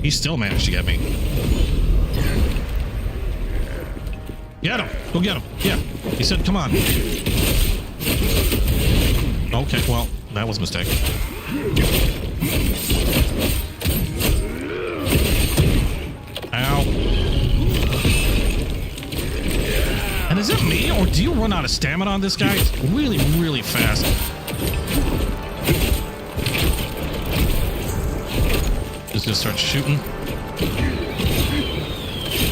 he still managed to get me. Get him! Go get him! Yeah, he said, "Come on." Okay, well, that was a mistake. Ow. And is it me, or do you run out of stamina on this guy? It's really, really fast. Just gonna start shooting.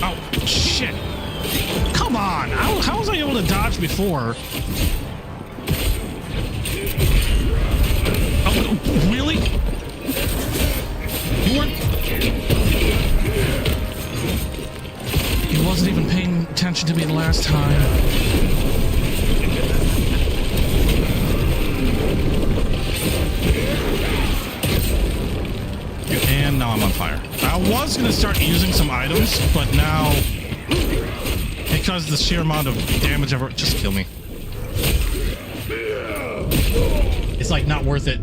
Oh, shit. Come on! How was I able to dodge before? Oh, really? You weren't... He wasn't even paying attention to me the last time. And now I'm on fire. I was going to start using some items, but now, because the sheer amount of damage ever... Just kill me. It's like not worth it.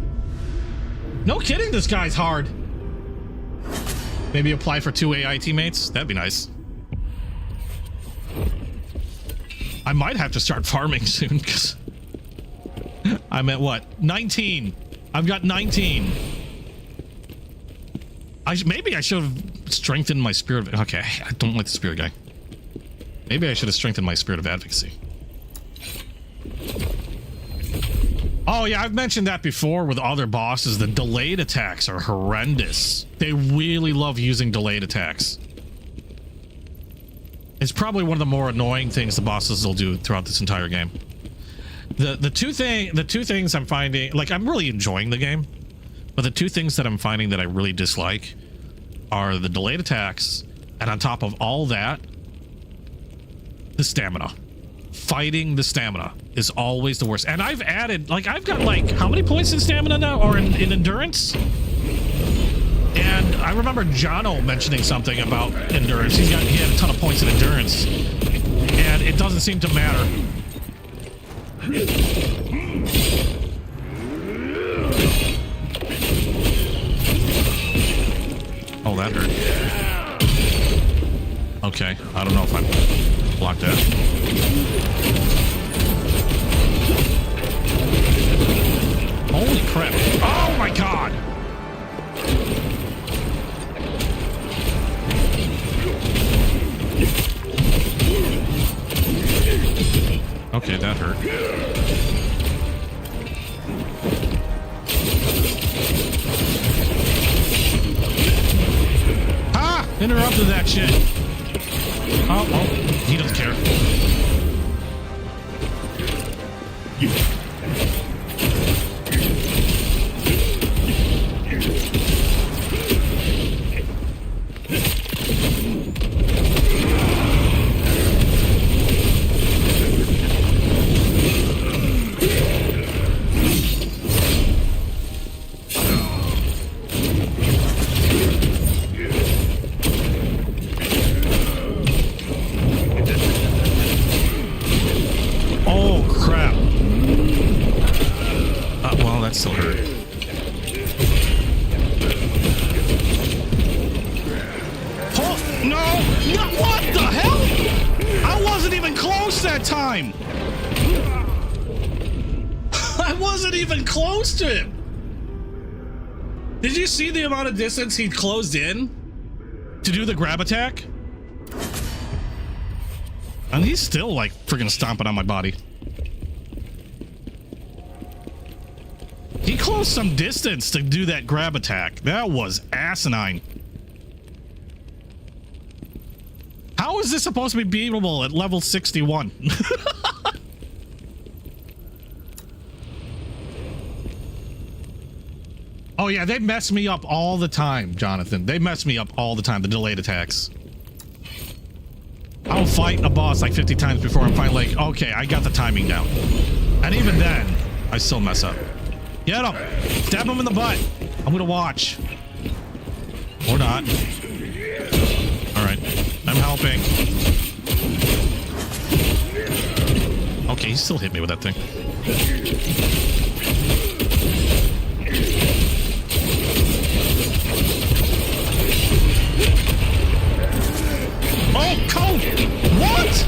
No kidding, this guy's hard. Maybe apply for 2 AI teammates? That'd be nice. I might have to start farming soon, because I'm at what? 19. I've got 19. Maybe I should have strengthened my spirit of... Okay, I don't like the spirit guy. Maybe I should have strengthened my spirit of advocacy. Oh yeah, I've mentioned that before with other bosses. The delayed attacks are horrendous. They really love using delayed attacks. It's probably one of the more annoying things the bosses will do throughout this entire game. The two things I'm finding, like, I'm really enjoying the game, but the two things that I'm finding that I really dislike are the delayed attacks, and on top of all that, the stamina. Fighting the stamina is always the worst. And I've added, like, I've got like how many points in stamina now, or in endurance? And I remember Jono mentioning something about endurance. He had a ton of points in endurance, and it doesn't seem to matter. Oh, that hurt. Okay, I don't know if I blocked that. Holy crap. Oh my god! Okay, that hurt. Ah! Interrupted that shit. Oh, he doesn't care. Still hurt. Oh, no! What the hell? I wasn't even close that time! I wasn't even close to him! Did you see the amount of distance he'd closed in to do the grab attack? And he's still like freaking stomping on my body. He closed some distance to do that grab attack. That was asinine. How is this supposed to be beatable at level 61? Oh yeah, they mess me up all the time, Jonathan. They mess me up all the time, the delayed attacks. I'll fight a boss like 50 times before I'm finally like, okay, I got the timing down. And even then, I still mess up. Get him! Stab him in the butt! I'm gonna watch. Or not. Alright. I'm helping. Okay, he still hit me with that thing. Oh, coat! What?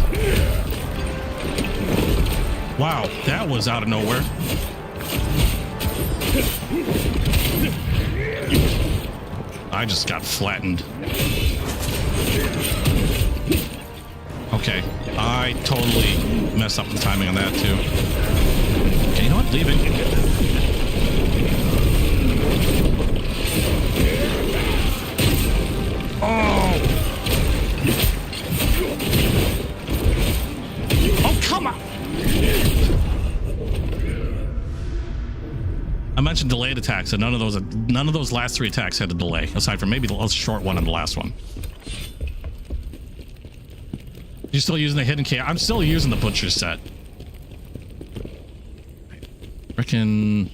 Wow, that was out of nowhere. I just got flattened. Okay, I totally messed up the timing on that too. Okay, you know what? Leaving. Oh! Oh, come on! I mentioned delayed attacks, and none of those last 3 attacks had a delay, aside from maybe the short one and the last one. You're still using the hidden key? I'm still using the butcher's set. Frickin',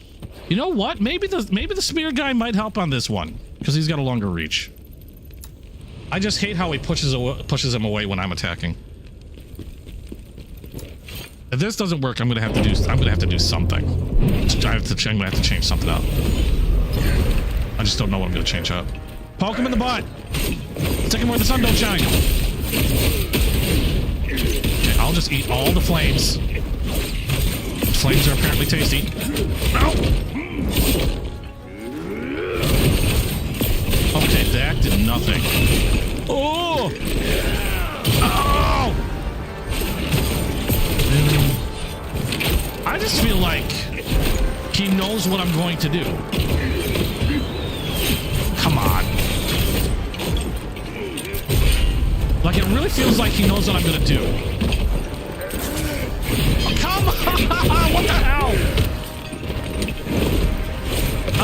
you know what? Maybe the spear guy might help on this one because he's got a longer reach. I just hate how he pushes him away when I'm attacking. If this doesn't work, I'm gonna have to do something. I'm gonna have to change something up. I just don't know what I'm gonna change up. Poke him in the butt. Take him where the sun don't shine. Okay, I'll just eat all the flames. Flames are apparently tasty. Ow! Okay, that did nothing. Oh! Oh! I just feel like he knows what I'm going to do. Come on. Like, it really feels like he knows what I'm going to do. Oh, come on! What the hell?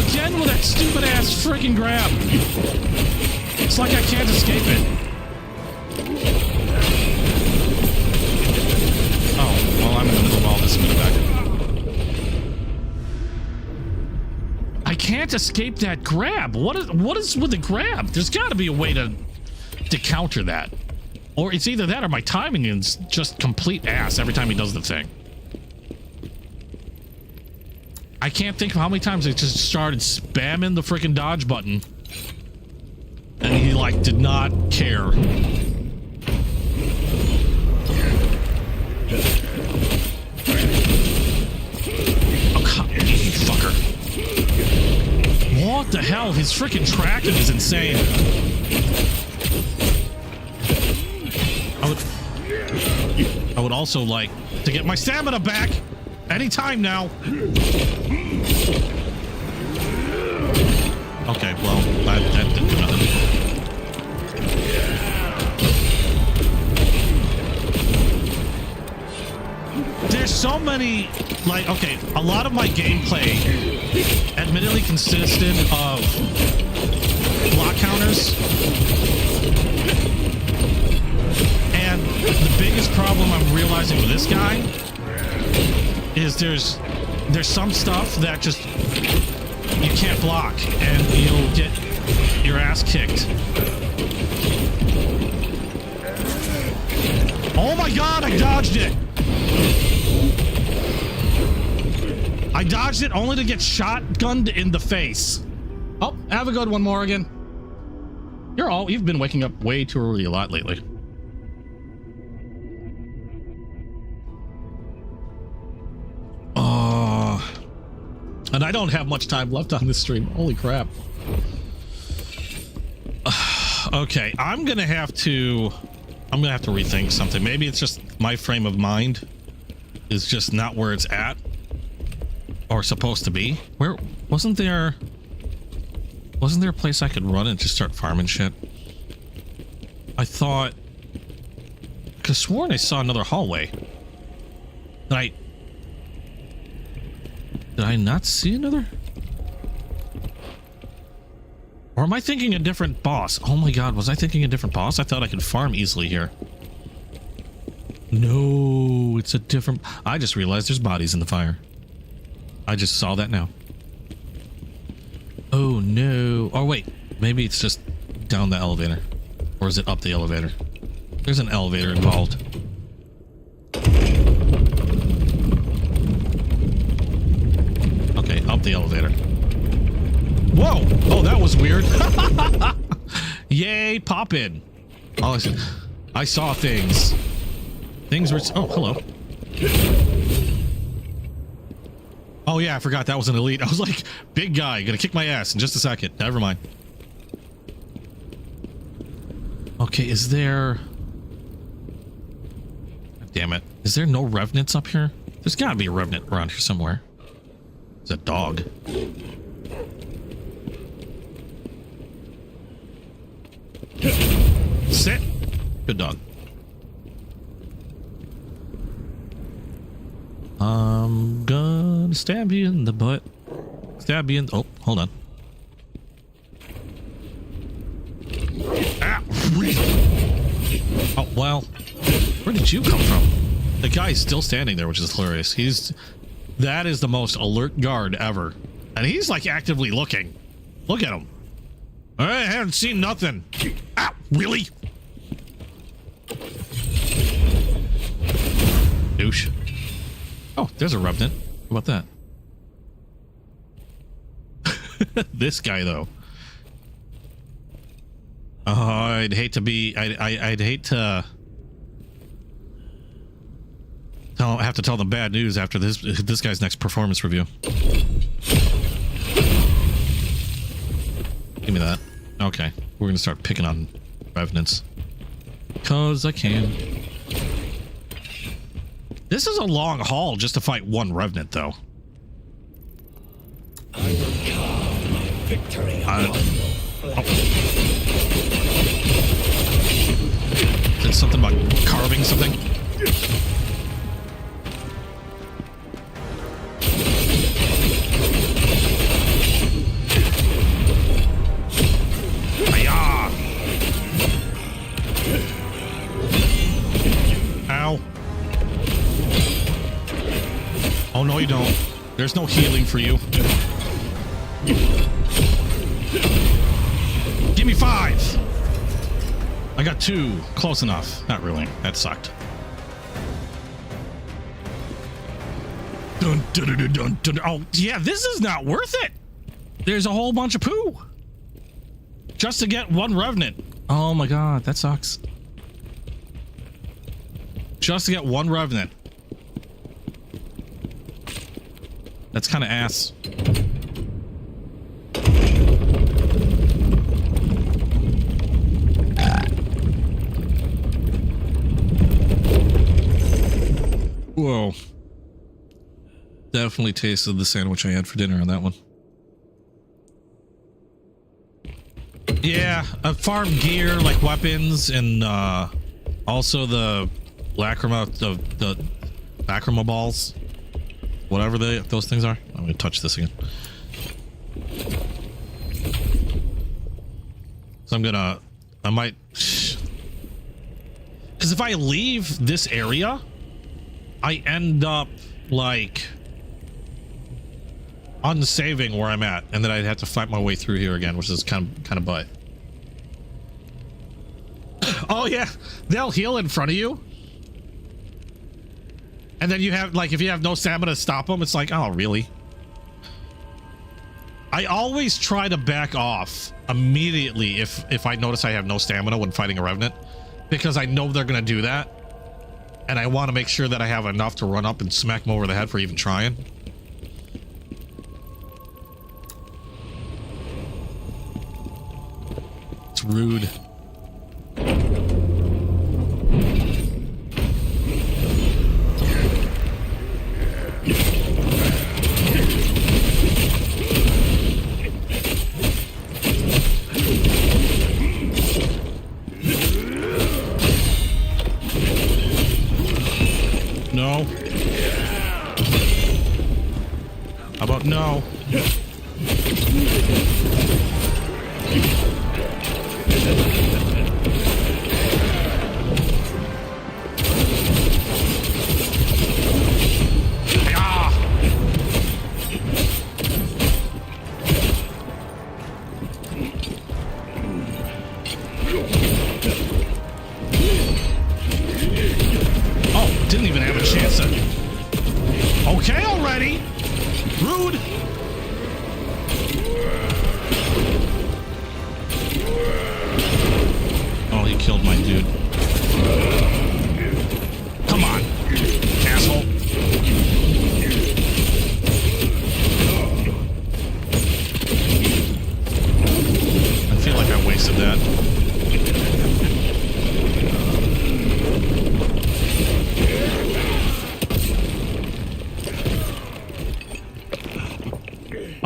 Again with that stupid ass freaking grab. It's like I can't escape it. Oh, well, I'm in the middle of all this. I can't escape that grab. What is with the grab? There's got to be a way to counter that. Or it's either that or my timing is just complete ass every time he does the thing. I can't think of how many times I just started spamming the freaking dodge button. And he, like, did not care. Oh, God, you fucker. What the hell? His freaking tracking is insane. I would also like to get my stamina back anytime now. Okay, well, that didn't do nothing. There's so many, like, okay, a lot of my gameplay admittedly consisted of block counters. And the biggest problem I'm realizing with this guy is there's some stuff that just you can't block and you'll get your ass kicked. Oh my God, I dodged it. I dodged it only to get shotgunned in the face. Oh, have a good one, Morgan. You've been waking up way too early a lot lately. And I don't have much time left on this stream. Holy crap. Okay, I'm gonna have to rethink something. Maybe it's just my frame of mind is just not where it's at or supposed to be. Where wasn't there a place I could run and just start farming shit? I thought, cause sworn I saw another hallway. Did I not see another? Or am I thinking a different boss? Oh my God, was I thinking a different boss? I thought I could farm easily here. No, it's a different... I just realized there's bodies in the fire. I just saw that now. Oh no. Oh wait, maybe it's just down the elevator? Or is it up the elevator? There's an elevator involved. Okay, up the elevator. Whoa! Oh, that was weird. Yay, pop in. Oh, I saw things. Things were... Oh, hello. Oh, yeah, I forgot that was an elite. I was like, big guy, gonna kick my ass in just a second. Never mind. Okay, is there... God damn it. Is there no revenants up here? There's gotta be a revenant around here somewhere. It's a dog. Sit. Good dog. I'm gonna stab you in the butt. Stab you in... Oh, hold on. Ah! Oh, well. Where did you come from? The guy's still standing there, which is hilarious. That is the most alert guard ever. And he's like actively looking. Look at him. I haven't seen nothing. Ah, really? Douche. Oh, there's a revenant. How about that? This guy, though. Oh, I'd hate to be... I'd hate to... have to tell them bad news after this guy's next performance review. Give me that. Okay. We're gonna start picking on revenants. 'Cause I can. This is a long haul just to fight one revenant, though. I will carve my victory upon your flesh. Did something about carving something? Hi-ya! Ow. Oh, no, you don't. There's no healing for you. Give me 5! I got 2. Close enough. Not really. That sucked. Dun, dun, dun, dun, dun. Oh, yeah, this is not worth it. There's a whole bunch of poo. Just to get one revenant. Oh my god, that sucks. Just to get one revenant. That's kind of ass. Whoa. Definitely tasted the sandwich I had for dinner on that one. Yeah, farm gear like weapons and also the lacrima, the lacrima balls. Whatever those things are. I'm gonna touch this again. So I might, because if I leave this area, I end up like unsaving where I'm at, and then I'd have to fight my way through here again, which is kind of butt. Oh yeah, they'll heal in front of you. And then you have, like, if you have no stamina to stop them, it's like, oh, really? I always try to back off immediately if I notice I have no stamina when fighting a revenant, because I know they're going to do that. And I want to make sure that I have enough to run up and smack them over the head for even trying. It's rude. No. How about no? die already! Rude! Oh, he killed my dude. Come on, asshole. I feel like I wasted that.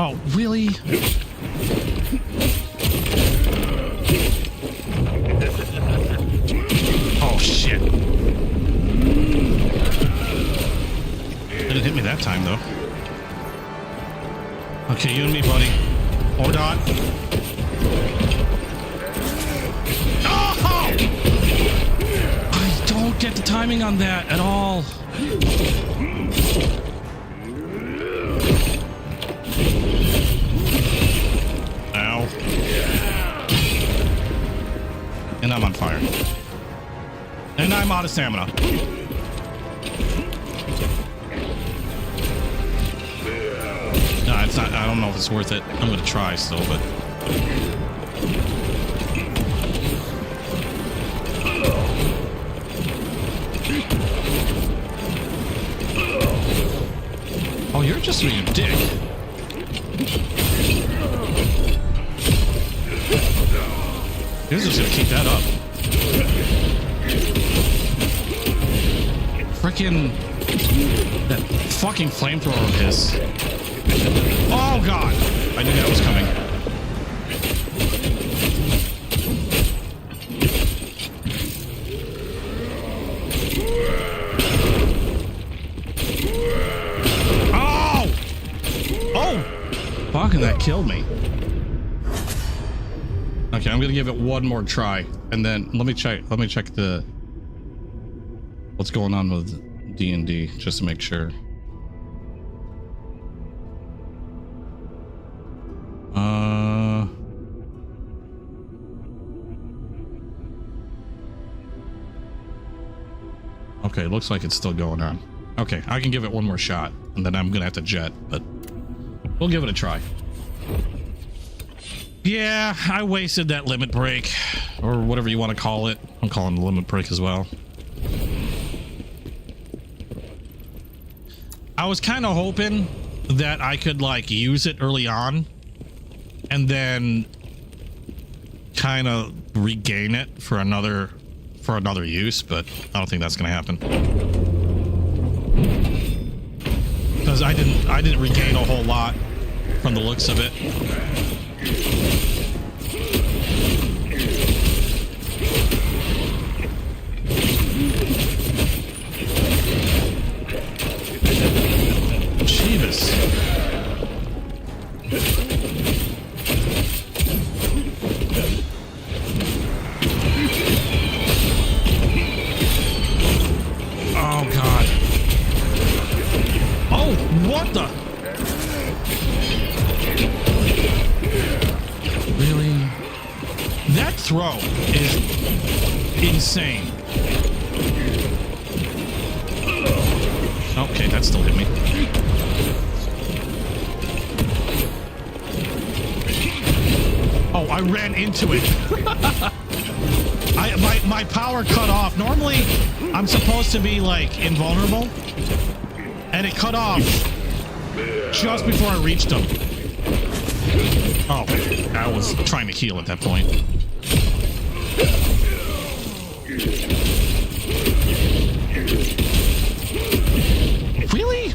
Oh, really? Oh, shit. Didn't hit me that time, though. Okay, you and me, buddy. Or not. Oh! I don't get the timing on that at all. Ow. And I'm on fire. And I'm out of stamina. No, it's not. I don't know if it's worth it. I'm gonna try still, but. Oh, you're just being a dick. You're just gonna keep that up. Frickin' that fucking flamethrower of his. Oh god! I knew that was coming. Oh! Oh! Fucking that killed me. Okay, I'm gonna give it one more try, and then let me check the what's going on with D&D just to make sure. Okay, looks like it's still going on. Okay, I can give it one more shot, and then I'm gonna have to jet, but we'll give it a try. Yeah, I wasted that limit break, or whatever you want to call it. I'm calling it a limit break as well. I was kind of hoping that I could like use it early on and then kind of regain it for another use, but I don't think that's gonna happen because I didn't regain a whole lot from the looks of it. Jeebus. Oh god. Oh, what the? Really? That throw is insane. Okay, that still hit me. Oh, I ran into it. My power cut off. Normally, I'm supposed to be like invulnerable, and it cut off just before I reached him. Oh, I was trying to heal at that point. Really?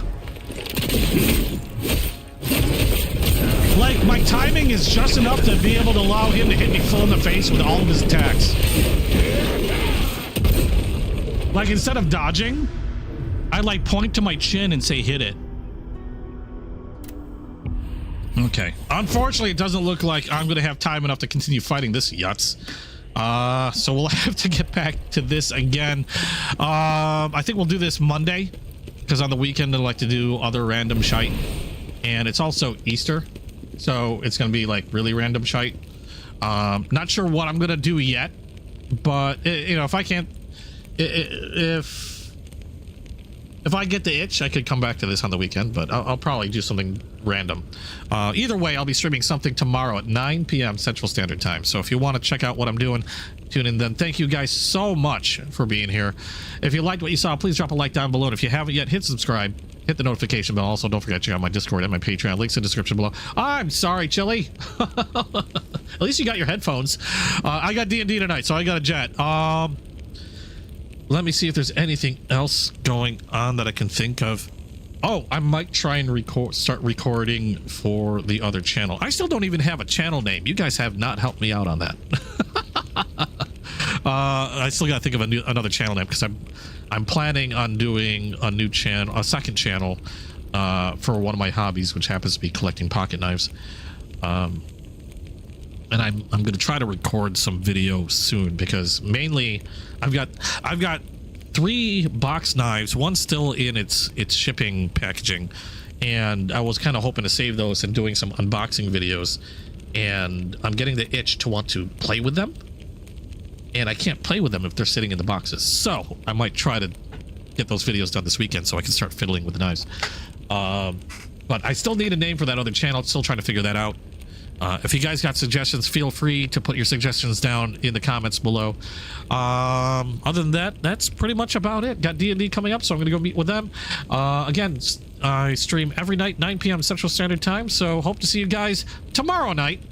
Like, my timing is just enough to be able to allow him to hit me full in the face with all of his attacks. Like, instead of dodging, I like point to my chin and say hit it. Okay. Unfortunately, it doesn't look like I'm going to have time enough to continue fighting this yutz. So we'll have to get back to this again. I think we'll do this Monday, because on the weekend I like to do other random shite, and it's also Easter, so it's going to be like really random shite. Not sure what I'm going to do yet, but you know, if I can't, if If I get the itch, I could come back to this on the weekend, but I'll probably do something random. Either way, I'll be streaming something tomorrow at 9 p.m. Central Standard Time. So if you want to check out what I'm doing, tune in then. Thank you guys so much for being here. If you liked what you saw, please drop a like down below. And if you haven't yet, hit subscribe. Hit the notification bell. Also, don't forget to check out my Discord and my Patreon. Links in the description below. I'm sorry, Chili. At least you got your headphones. I got D&D tonight, so I got a jet. Let me see if there's anything else going on that I can think of. Oh, I might try and start recording for the other channel. I still don't even have a channel name. You guys have not helped me out on that. I still got to think of another channel name because I'm planning on doing a new channel, a second channel, for one of my hobbies, which happens to be collecting pocket knives. And I'm going to try to record some video soon because mainly I've got 3 box knives, one still in its shipping packaging, and I was kind of hoping to save those and doing some unboxing videos, and I'm getting the itch to want to play with them, and I can't play with them if they're sitting in the boxes. So I might try to get those videos done this weekend so I can start fiddling with the knives. But I still need a name for that other channel. Still trying to figure that out. If you guys got suggestions, feel free to put your suggestions down in the comments below. Other than that, that's pretty much about it. Got D&D coming up, so I'm going to go meet with them. Again, I stream every night, 9 p.m. Central Standard Time, so hope to see you guys tomorrow night.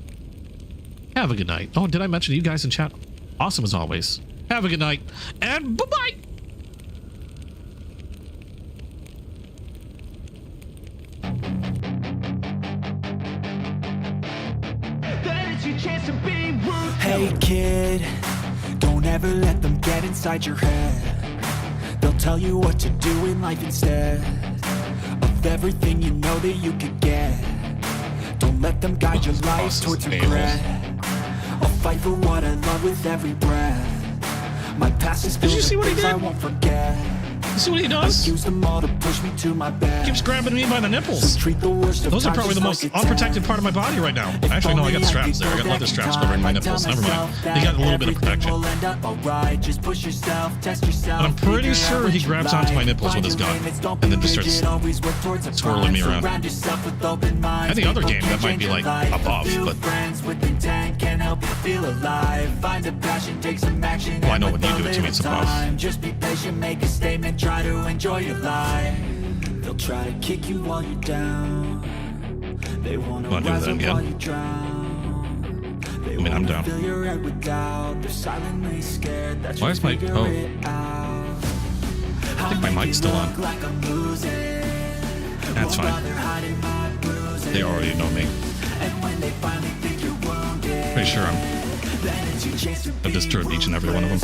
Have a good night. Oh, did I mention you guys in chat? Awesome as always. Have a good night, and bye-bye! Hey kid, don't ever let them get inside your head. They'll tell you what to do in life instead of everything you know that you could get. Don't let them guide your life towards regret. I'll fight for what I love with every breath. My past is filled with things I won't forget. You see what he does? Use them all to push me to my best. Keeps grabbing me by the nipples. Treat the worst of Those are probably the most unprotected part of my body right now. Actually, no, I got straps there. I got leather straps covering my nipples. Never mind. They got a little bit of protection. But I'm pretty sure he grabs onto my nipples with his gun and then just starts swirling me around. Any other game, that might be like above, but well, I know when you do it to me, it's above. Just be patient, make a statement, try to enjoy your life. They'll try to kick you while you're down. They want to rise up while you drown. I mean, I'm down. They're silently scared that why is my... Oh. I think my mic's still on. That's fine. They already know me. Pretty sure I've disturbed each and every one of them.